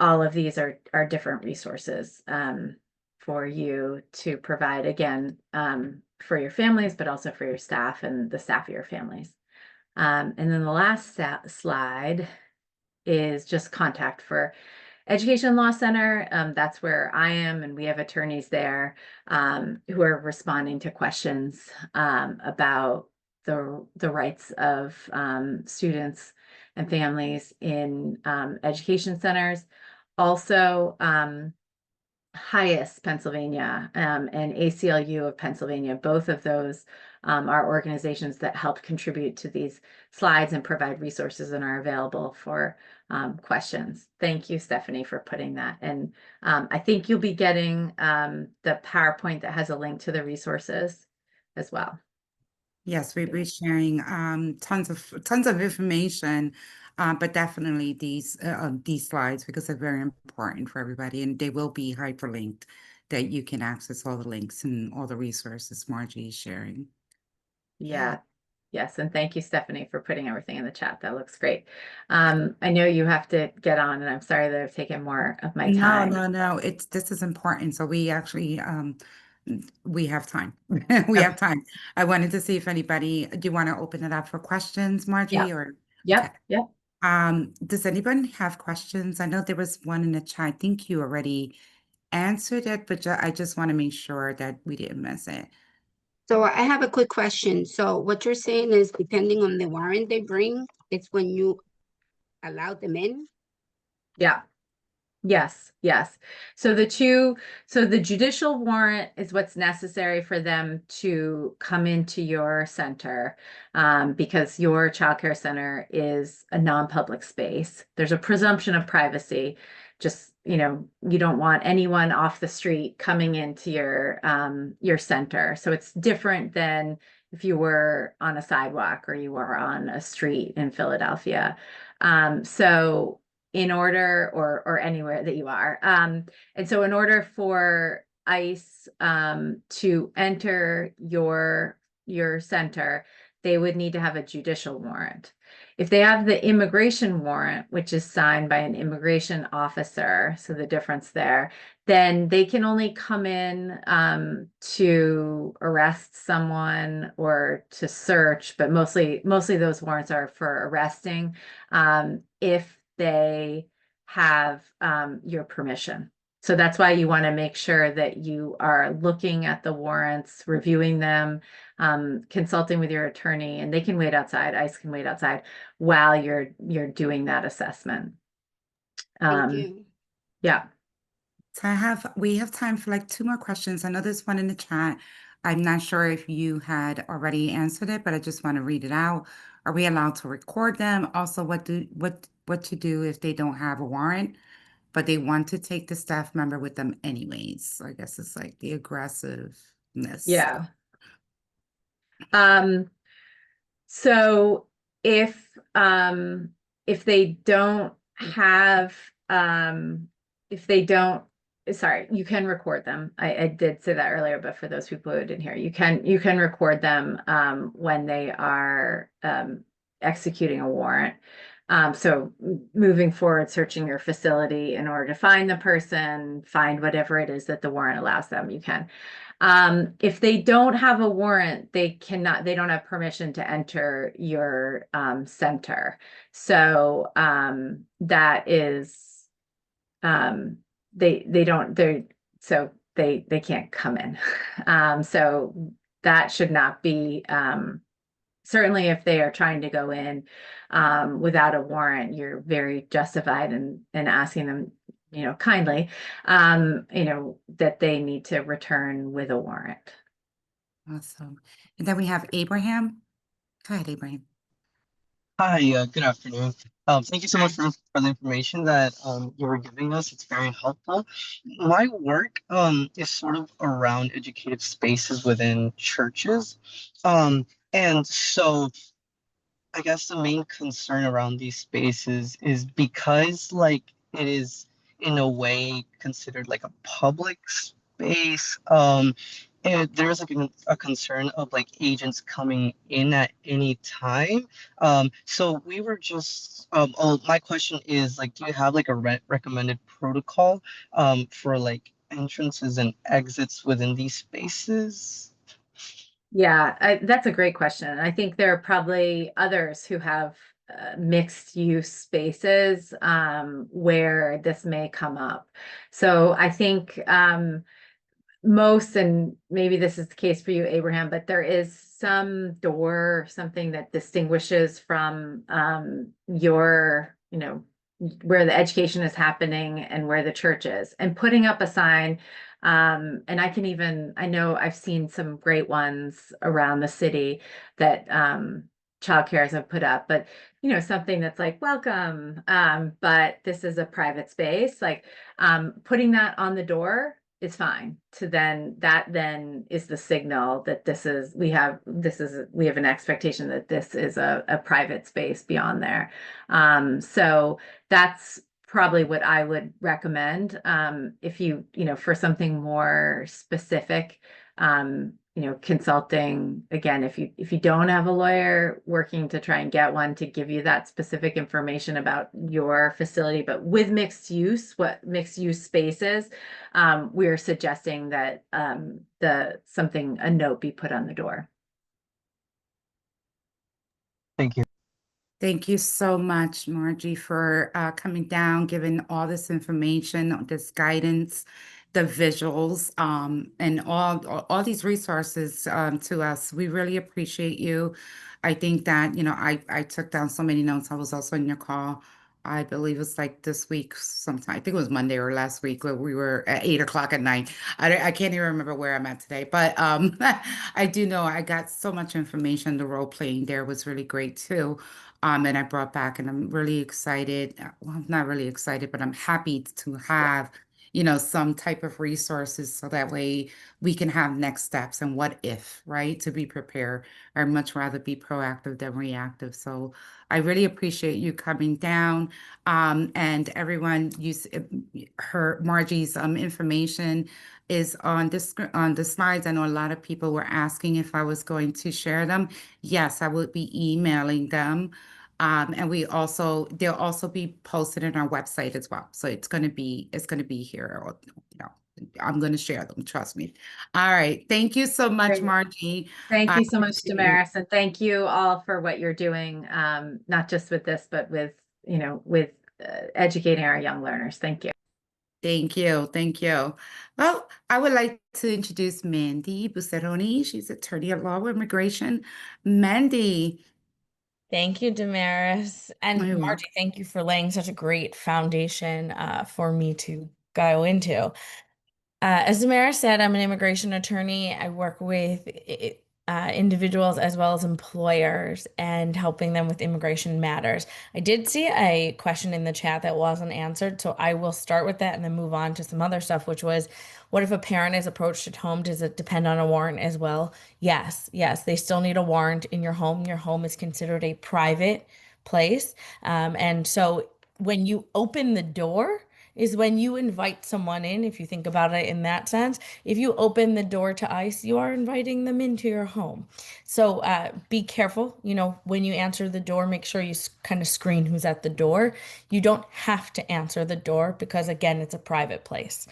all of these are different resources for you to provide, again, for your families, but also for your staff and the staff of your families. And then the last slide is just contact for Education Law Center. That's where I am, and we have attorneys there who are responding to questions about the rights of students and families in education centers. Also, Highest Pennsylvania, and ACLU of Pennsylvania. Both of those are organizations that help contribute to these slides and provide resources and are available for questions. Thank you, Stephanie, for putting that. And I think you'll be getting the PowerPoint that has a link to the resources as well. Yes, we'll be sharing tons of information, but definitely these slides because they're very important for everybody, and they will be hyperlinked that you can access all the links and all the resources Margie is sharing. Yeah. Yes, and thank you, Stephanie, for putting everything in the chat. That looks great. I know you have to get on, and I'm sorry that I've taken more of my time. No, this is important. So we actually we have time. We Okay. have time. I wanted to see if anybody, do you want to open it up for questions, Margie? Yeah. Or Yep. okay. Yep. Does anybody have questions? I know there was one in the chat. I think you already answered it, but I just want to make sure that we didn't miss it. So I have a quick question. So what you're saying is depending on the warrant they bring, it's when you allow them in? Yeah. Yes, yes. So the judicial warrant is what's necessary for them to come into your center, because your childcare center is a non-public space. There's a presumption of privacy. Just, you don't want anyone off the street coming into your center. So it's different than if you were on a sidewalk or you were on a street in Philadelphia. So in order, or anywhere that you are. And so in order for ICE to enter your center, they would need to have a judicial warrant. If they have the immigration warrant, which is signed by an immigration officer, so the difference there, then they can only come in to arrest someone or to search, but mostly those warrants are for arresting if they have your permission. So that's why you want to make sure that you are looking at the warrants, reviewing them, consulting with your attorney, and they can wait outside. ICE can wait outside while you're doing that assessment. Thank you. Yeah. So we have time for like 2 more questions. I know there's one in the chat. I'm not sure if you had already answered it, but I just want to read it out. Are we allowed to record them? Also, what to do if they don't have a warrant, but they want to take the staff member with them anyways? So I guess it's like the aggressiveness. Yeah. So if they don't have sorry, you can record them. I did say that earlier, but for those people who didn't hear, you can record them when they are executing a warrant. So moving forward, searching your facility in order to find the person, find whatever it is that the warrant allows them, you can. If they don't have a warrant, they don't have permission to enter your center. So that is they can't come in. So that should not be certainly if they are trying to go in without a warrant, you're very justified in asking them, kindly, that they need to return with a warrant. Awesome. And then we have Abraham. Go ahead, Abraham. Hi, good afternoon. Thank you so much for the information that you were giving us. It's very helpful. My work is sort of around educative spaces within churches. And so I guess the main concern around these spaces is because like it is in a way considered like a public space, and there's like a concern of like agents coming in at any time. So we were just my question is like, do you have like a recommended protocol for like entrances and exits within these spaces? Yeah, that's a great question. I think there are probably others who have mixed use spaces where this may come up. So I think most, and maybe this is the case for you, Abraham, but there is some door, something that distinguishes from your, where the education is happening and where the church is, and putting up a sign. And I know I've seen some great ones around the city that childcares have put up, but something that's like, welcome, but this is a private space, like putting that on the door is fine. That then is the signal that we have an expectation that this is a private space beyond there. So that's probably what I would recommend. If for something more specific, consulting, again, if you don't have a lawyer, working to try and get one to give you that specific information about your facility. But with mixed use, what mixed use spaces, we're suggesting that a note be put on the door. Thank you. Thank you so much, Margie, for coming down, giving all this information, this guidance, the visuals, and all these resources to us. We really appreciate you. I think that, I took down so many notes. I was also in your call. I believe it's like this week sometime. I think it was Monday or last week where we were at 8 o'clock at night. I can't even remember where I'm at today, but I do know I got so much information. The role playing there was really great too. And I brought back, and I'm really excited. Well, I'm not really excited, but I'm happy to have, some type of resources so that way we can have next steps and what if, right? To be prepared. I'd much rather be proactive than reactive. So I really appreciate you coming down. And everyone, her Margie's information is on on the slides. I know a lot of people were asking if I was going to share them. Yes, I would be emailing them. And they'll also be posted on our website as well. So it's going to be here, or, I'm going to share them. Trust me. All right. Thank you so much, Great. Margie. Thank I you so much, appreciate you. Damaris, and thank you all for what you're doing, not just with this, but with educating our young learners. Thank you. Thank you. Thank you. Well, I would like to introduce Mandy Buceroni. She's attorney at law with immigration. Mandy. Thank you, Damaris. And You're welcome. Margie, thank you for laying such a great foundation for me to go into. As Damaris said, I'm an immigration attorney. I work with individuals as well as employers and helping them with immigration matters. I did see a question in the chat that wasn't answered, so I will start with that and then move on to some other stuff, which was, what if a parent is approached at home? Does it depend on a warrant as well? Yes, they still need a warrant in your home. Your home is considered a private place. And so when you open the door, is when you invite someone in, if you think about it in that sense. If you open the door to ICE, you are inviting them into your home. So be careful, when you answer the door, make sure you kind of screen who's at the door. You don't have to answer the door because, again, it's a private place.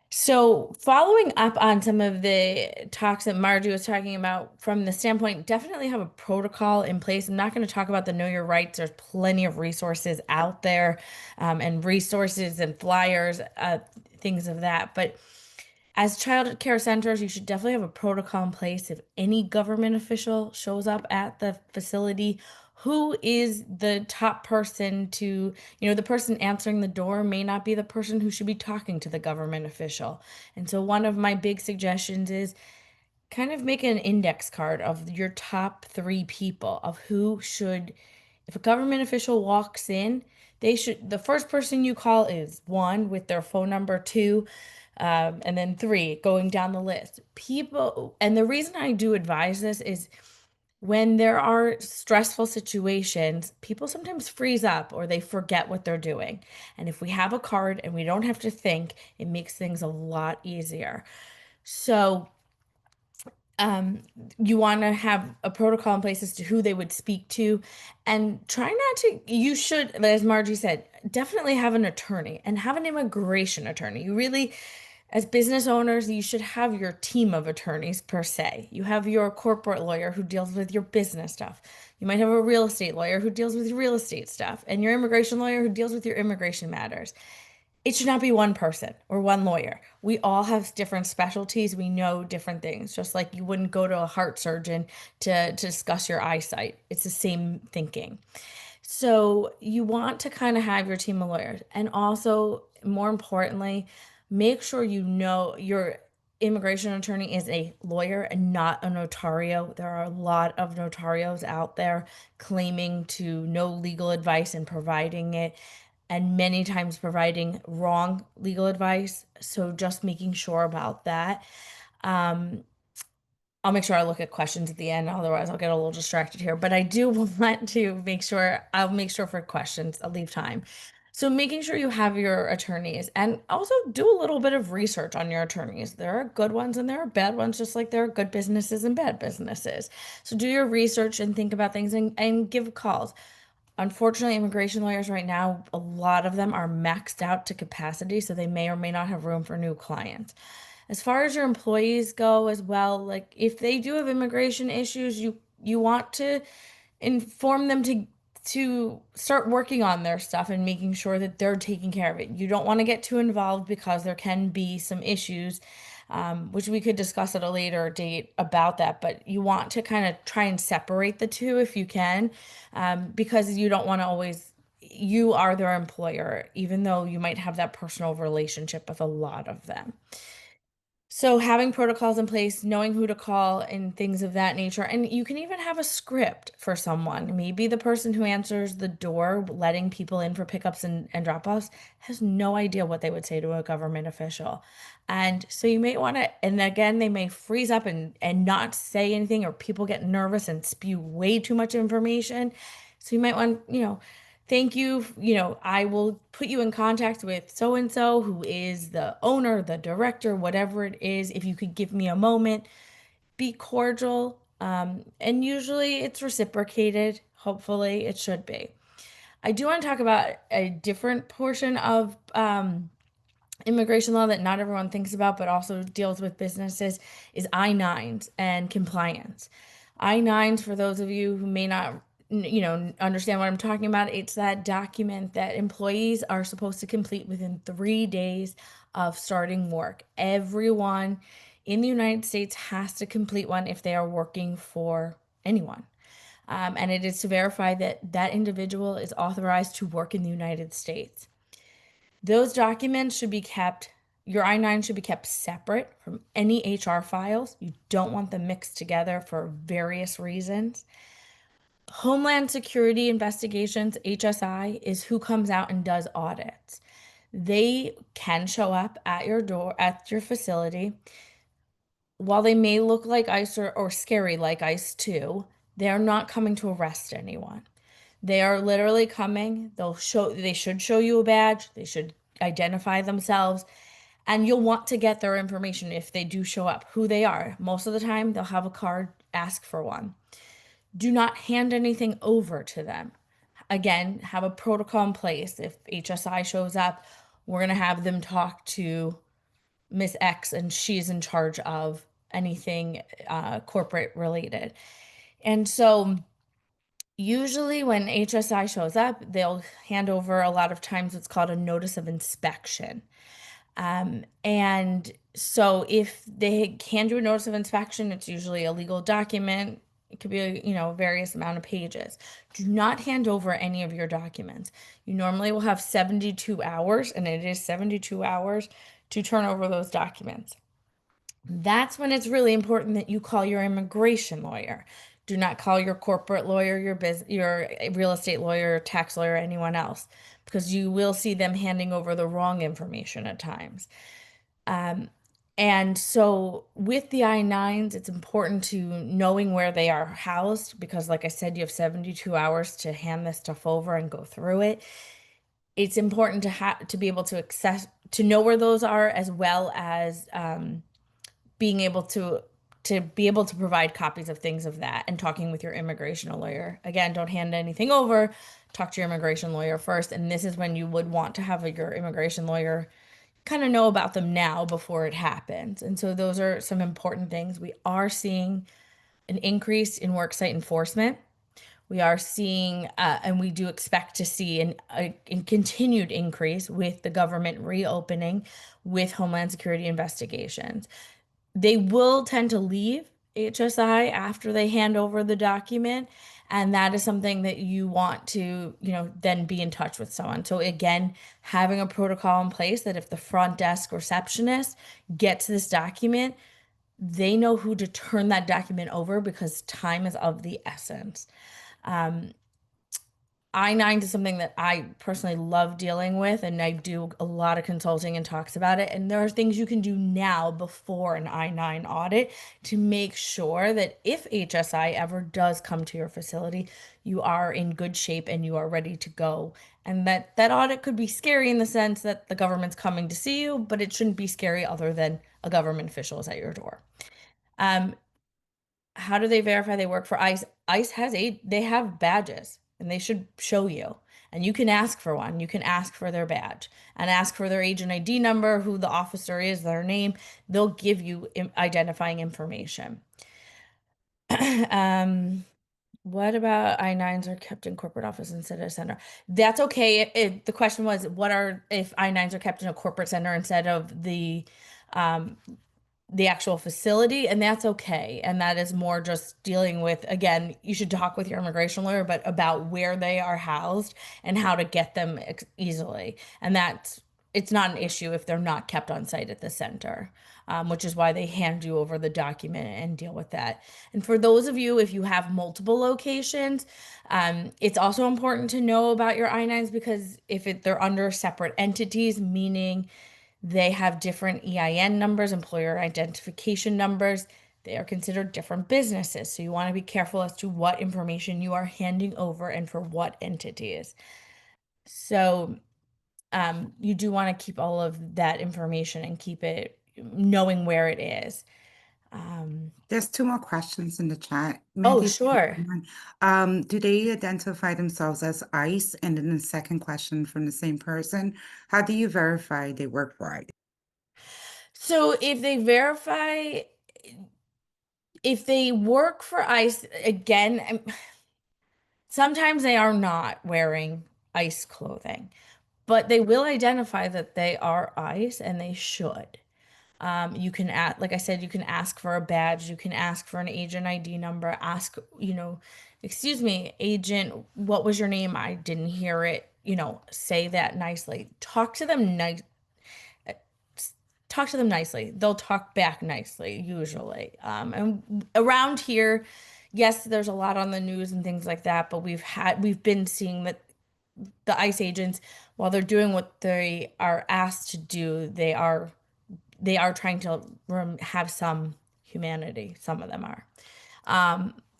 So following up on some of the talks that Margie was talking about from the standpoint, definitely have a protocol in place. I'm not going to talk about the Know Your Rights. There's plenty of resources out there, and resources and flyers, things of that. But as child care centers, you should definitely have a protocol in place. If any government official shows up at the facility, who is the top person to, the person answering the door may not be the person who should be talking to the government official. And so one of my big suggestions is kind of make an index card of your top 3 people of who should, if a government official walks in, the first person you call is 1 with their phone number, 2, and then 3, going down the list. And the reason I do advise this is when there are stressful situations, people sometimes freeze up or they forget what they're doing. And if we have a card and we don't have to think, it makes things a lot easier. So you want to have a protocol in place as to who they would speak to, and try not to, you should, as Margie said, definitely have an attorney and have an immigration attorney. You really, as business owners, you should have your team of attorneys per se. You have your corporate lawyer who deals with your business stuff. You might have a real estate lawyer who deals with real estate stuff, and your immigration lawyer who deals with your immigration matters. It should not be one person or one lawyer. We all have different specialties. We know different things, just like you wouldn't go to a heart surgeon to discuss your eyesight. It's the same thinking. So you want to kind of have your team of lawyers. And also, more importantly, make sure you know your immigration attorney is a lawyer and not a notario. There are a lot of notarios out there claiming to know legal advice and providing it, and many times providing wrong legal advice. So just making sure about that. I'll make sure I look at questions at the end, otherwise I'll get a little distracted here. But I do want to make sure, I'll make sure for questions, I'll leave time. So making sure you have your attorneys, and also do a little bit of research on your attorneys. There are good ones and there are bad ones, just like there are good businesses and bad businesses. So do your research and think about things, and give calls. Unfortunately, immigration lawyers right now, a lot of them are maxed out to capacity, so they may or may not have room for new clients. As far as your employees go as well, like if they do have immigration issues, you want to inform them to start working on their stuff and making sure that they're taking care of it. You don't want to get too involved because there can be some issues, which we could discuss at a later date about that. But you want to kind of try and separate the two if you can, because you don't want to always, you are their employer, even though you might have that personal relationship with a lot of them. So having protocols in place, knowing who to call and things of that nature. And you can even have a script for someone. Maybe the person who answers the door, letting people in for pickups and drop-offs, has no idea what they would say to a government official. And so you may want to, and again, they may freeze up and not say anything, or people get nervous and spew way too much information. So you might want, thank you. I will put you in contact with so and so, who is the owner, the director, whatever it is. If you could give me a moment, be cordial. And usually it's reciprocated. Hopefully it should be. I do want to talk about a different portion of immigration law that not everyone thinks about, but also deals with businesses, is I-9s and compliance. I-9s, for those of you who may not understand what I'm talking about, it's that document that employees are supposed to complete within 3 days of starting work. Everyone in the United States has to complete one if they are working for anyone. And it is to verify that that individual is authorized to work in the United States. Those documents should be kept, your I-9 should be kept separate from any HR files. You don't want them mixed together for various reasons. Homeland Security Investigations, HSI, is who comes out and does audits. They can show up at your door, at your facility. While they may look like ICE or scary like ICE too, they're not coming to arrest anyone. They are literally coming. They should show you a badge. They should identify themselves. And you'll want to get their information if they do show up, who they are. Most of the time, they'll have a card, ask for one. Do not hand anything over to them. Again, have a protocol in place. If HSI shows up, we're going to have them talk to Miss X, and she's in charge of anything corporate related. And so usually when HSI shows up, they'll hand over a lot of times what's called a notice of inspection. And so if they hand you a notice of inspection, it's usually a legal document. It could be, various amount of pages. Do not hand over any of your documents. You normally will have 72 hours, and it is 72 hours to turn over those documents. That's when it's really important that you call your immigration lawyer. Do not call your corporate lawyer, your real estate lawyer, tax lawyer, anyone else, because you will see them handing over the wrong information at times. And so with the I-9s, it's important to knowing where they are housed, because like I said, you have 72 hours to hand this stuff over and go through it. It's important to be able to know where those are, as well as being able to be able to provide copies of things of that, and talking with your immigration lawyer. Again, don't hand anything over. Talk to your immigration lawyer first. And this is when you would want to have your immigration lawyer kind of know about them now before it happens. And so those are some important things. We are seeing an increase in worksite enforcement. We are seeing, and we do expect to see a continued increase with the government reopening, with Homeland Security investigations. They will tend to leave HSI after they hand over the document. And that is something that you want to, then be in touch with someone. So again, having a protocol in place that if the front desk receptionist gets this document, they know who to turn that document over because time is of the essence. I-9 is something that I personally love dealing with, and I do a lot of consulting and talks about it. And there are things you can do now before an I-9 audit to make sure that if HSI ever does come to your facility, you are in good shape and you are ready to go. And that audit could be scary in the sense that the government's coming to see you, but it shouldn't be scary other than a government official is at your door. How do they verify they work for ICE? ICE they have badges and they should show you. And you can ask for one. You can ask for their badge and ask for their agent ID number, who the officer is, their name. They'll give you identifying information. What about I-9s are kept in corporate office instead of center? That's okay. The question was, if I-9s are kept in a corporate center instead of the actual facility, and that's okay. And that is more just dealing with, again, you should talk with your immigration lawyer, but about where they are housed and how to get them easily. And it's not an issue if they're not kept on site at the center, which is why they hand you over the document and deal with that. And for those of you, if you have multiple locations, it's also important to know about your I-9s because if they're under separate entities, meaning they have different EIN numbers, employer identification numbers. They are considered different businesses. So you want to be careful as to what information you are handing over and for what entities. So you do want to keep all of that information and keep it knowing where it is. There's two more questions in the chat. Oh, Maggie, sure. do they identify themselves as ICE? And then the second question from the same person, how do you verify they work for ICE? So if they work for ICE, again, sometimes they are not wearing ICE clothing, but they will identify that they are ICE and they should. You can like I said, you can ask for a badge, you can ask for an agent ID number, ask, excuse me, agent, what was your name? I didn't hear it, say that nicely. Talk to them nicely. They'll talk back nicely, usually. And around here, yes, there's a lot on the news and things like that, but we've been seeing that the ICE agents, while they're doing what they are asked to do, they are trying to have some humanity. Some of them are.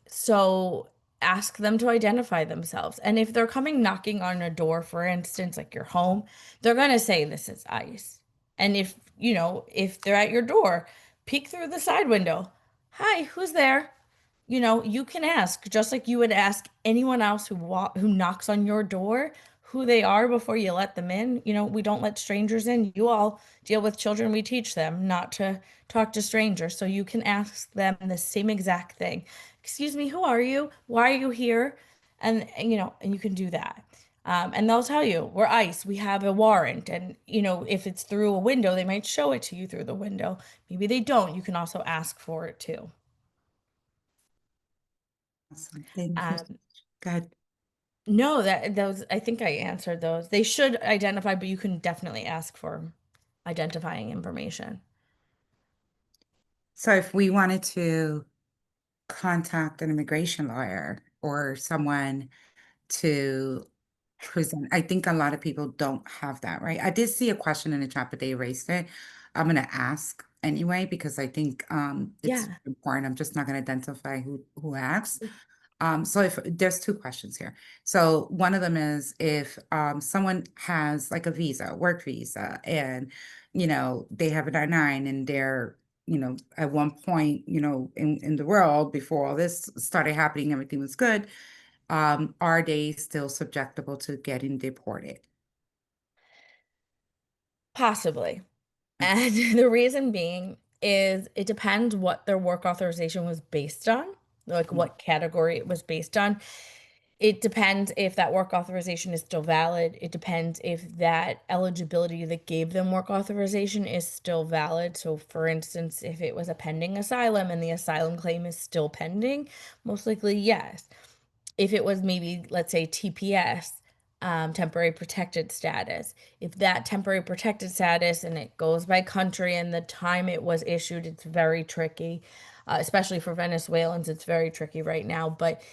So ask them to identify themselves. And if they're coming knocking on a door, for instance, like your home, they're going to say this is ICE. And if they're at your door, peek through the side window. Hi, who's there? You can ask, just like you would ask anyone else who knocks on your door who they are before you let them in. We don't let strangers in. You all deal with children. We teach them not to talk to strangers. So you can ask them the same exact thing. Excuse me, who are you? Why are you here? And you can do that. And they'll tell you, we're ICE, we have a warrant. And, if it's through a window, they might show it to you through the window. Maybe they don't. You can also ask for it too. Awesome. Thank you. Go ahead. No, those, I think I answered those. They should identify, but you can definitely ask for identifying information. So if we wanted to contact an immigration lawyer or someone to present, I think a lot of people don't have that, right? I did see a question in the chat, but they erased it. I'm going to ask anyway, because I think it's important. I'm just not going to identify who asked. So if there's two questions here. So one of them is if someone has like a visa, work visa, and they have an I-9 and they're at one point in the world before all this started happening, everything was good. Are they still susceptible to getting deported? Possibly. And the reason being is it depends what their work authorization was based on, like what category it was based on. It depends if that work authorization is still valid. It depends if that eligibility that gave them work authorization is still valid. So, for instance, if it was a pending asylum and the asylum claim is still pending, most likely yes. If it was maybe, let's say, TPS, temporary protected status, if that temporary protected status and it goes by country and the time it was issued, it's very tricky, especially for Venezuelans, it's very tricky right now. But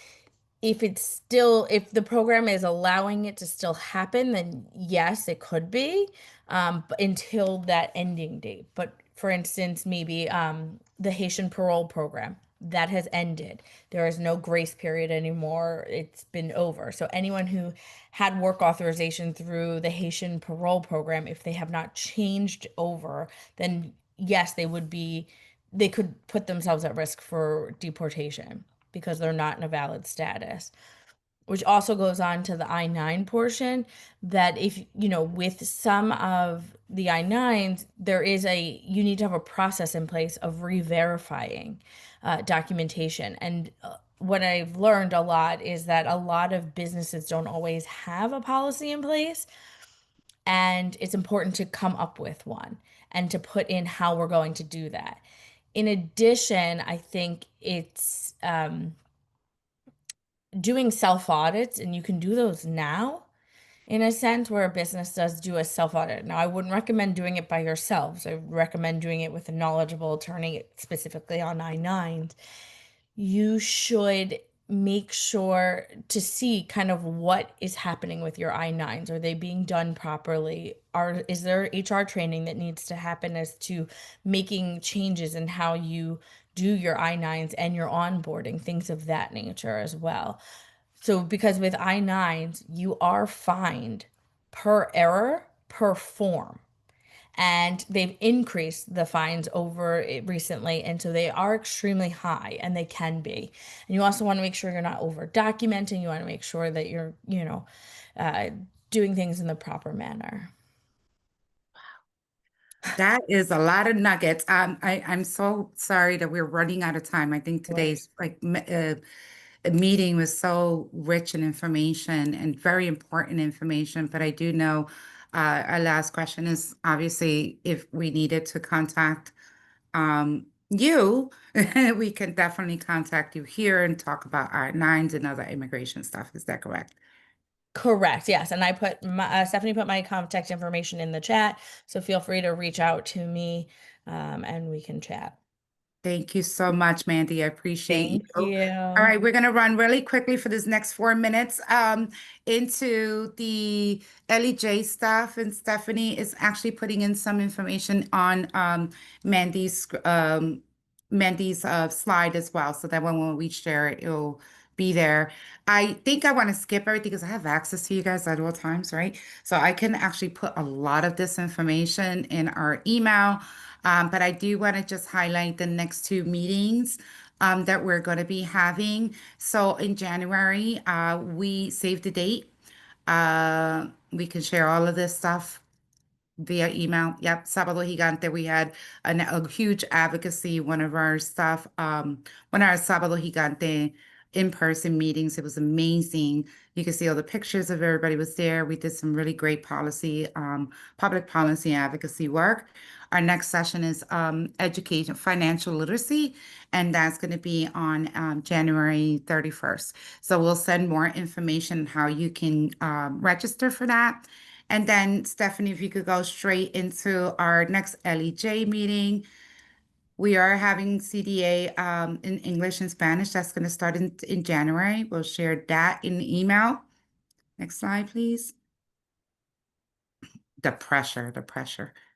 if if the program is allowing it to still happen, then yes, it could be, but until that ending date. But for instance, maybe the Haitian parole program that has ended. There is no grace period anymore. It's been over. So anyone who had work authorization through the Haitian parole program, if they have not changed over, then yes, they could put themselves at risk for deportation because they're not in a valid status. Which also goes on to the I-9 portion, that if, with some of the I-9s, you need to have a process in place of re-verifying documentation. And what I've learned a lot is that a lot of businesses don't always have a policy in place. And it's important to come up with one and to put in how we're going to do that. In addition, I think it's doing self audits, and you can do those now in a sense where a business does do a self audit. Now, I wouldn't recommend doing it by yourselves. I would recommend doing it with a knowledgeable attorney, specifically on I-9s. You should make sure to see kind of what is happening with your I-9s. Are they being done properly? Is there HR training that needs to happen as to making changes in how you do your I-9s and your onboarding, things of that nature as well. So because with I-9s, you are fined per error, per form. And they've increased the fines over it recently. And so they are extremely high, and they can be. And you also want to make sure you're not over documenting. You want to make sure that you're, doing things in the proper manner. That is a lot of nuggets. I'm so sorry that we're running out of time. I think today's meeting was so rich in information and very important information. But I do know our last question is obviously if we needed to contact you, we can definitely contact you here and talk about our nines and other immigration stuff. Is that correct? Correct. Yes. And I put Stephanie put my contact information in the chat. So feel free to reach out to me and we can chat. Thank you so much, Mandy. I appreciate Thank you. All right, we're going to run really quickly for this next 4 minutes into the LEJ stuff. And Stephanie is actually putting in some information on Mandy's slide as well. So that when we share it, it'll be there. I think I want to skip everything because I have access to you guys at all times, right? So I can actually put a lot of this information in our email. But I do want to just highlight the next 2 meetings that we're going to be having. So in January, we save the date. We can share all of this stuff via email. Yep, Sábado Gigante. We had a huge advocacy. One of our Sábado Gigante in-person meetings. It was amazing. You can see all the pictures of everybody was there. We did some really great public policy advocacy work. Our next session is education, financial literacy, and that's going to be on January 31st. So we'll send more information on how you can register for that. And then, Stephanie, if you could go straight into our next LEJ meeting. We are having CDA in English and Spanish. That's going to start in January. We'll share that in the email. Next slide, please. The pressure.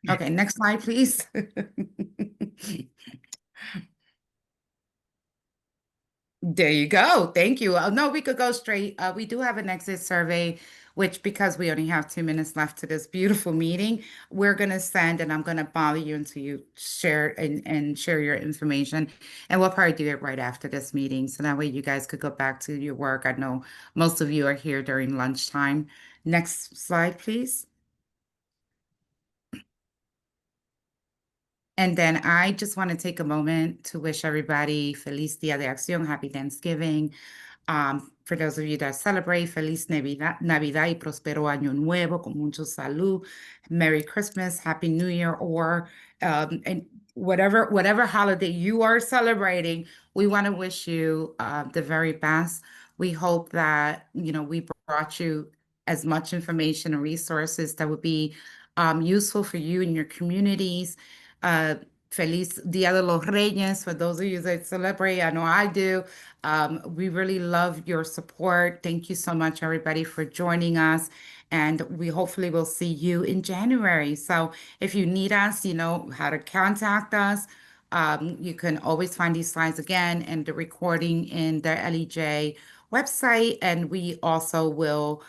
Okay, next slide, please. There you go. Thank you. No, we could go straight. We do have an exit survey, which because we only have 2 minutes left to this beautiful meeting, we're going to send, and I'm going to bother you until you share and share your information. And we'll probably do it right after this meeting. So that way you guys could go back to your work. I know most of you are here during lunchtime. Next slide, please. And then I just want to take a moment to wish everybody Feliz Día de Acción, Happy Thanksgiving. For those of you that celebrate, Feliz Navidad y Prospero Año Nuevo, con mucho salud, Merry Christmas, Happy New Year, or and whatever holiday you are celebrating, we want to wish you the very best. We hope that, we brought you as much information and resources that would be useful for you and your communities. Feliz Dia de los Reyes for those of you that celebrate. I know I do. We really love your support. Thank you so much, everybody, for joining us. And we hopefully will see you in January. So if you need us, you know how to contact us. You can always find these slides again and the recording in the LEJ website. And we also will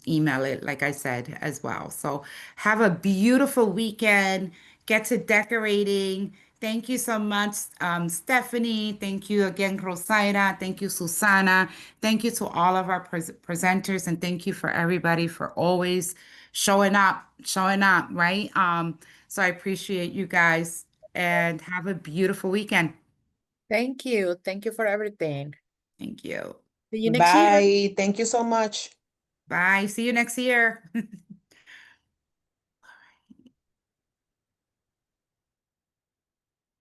email it, like I said, as well. So have a beautiful weekend. Get to decorating. Thank you so much, Stephanie. Thank you again, Rosaira. Thank you, Susana. Thank you to all of our presenters, and thank you for everybody for always showing up, right? So I appreciate you guys, and have a beautiful weekend. Thank you. Thank you for everything. Thank you. See you next year. Bye. Thank you so much. Bye. See you next year.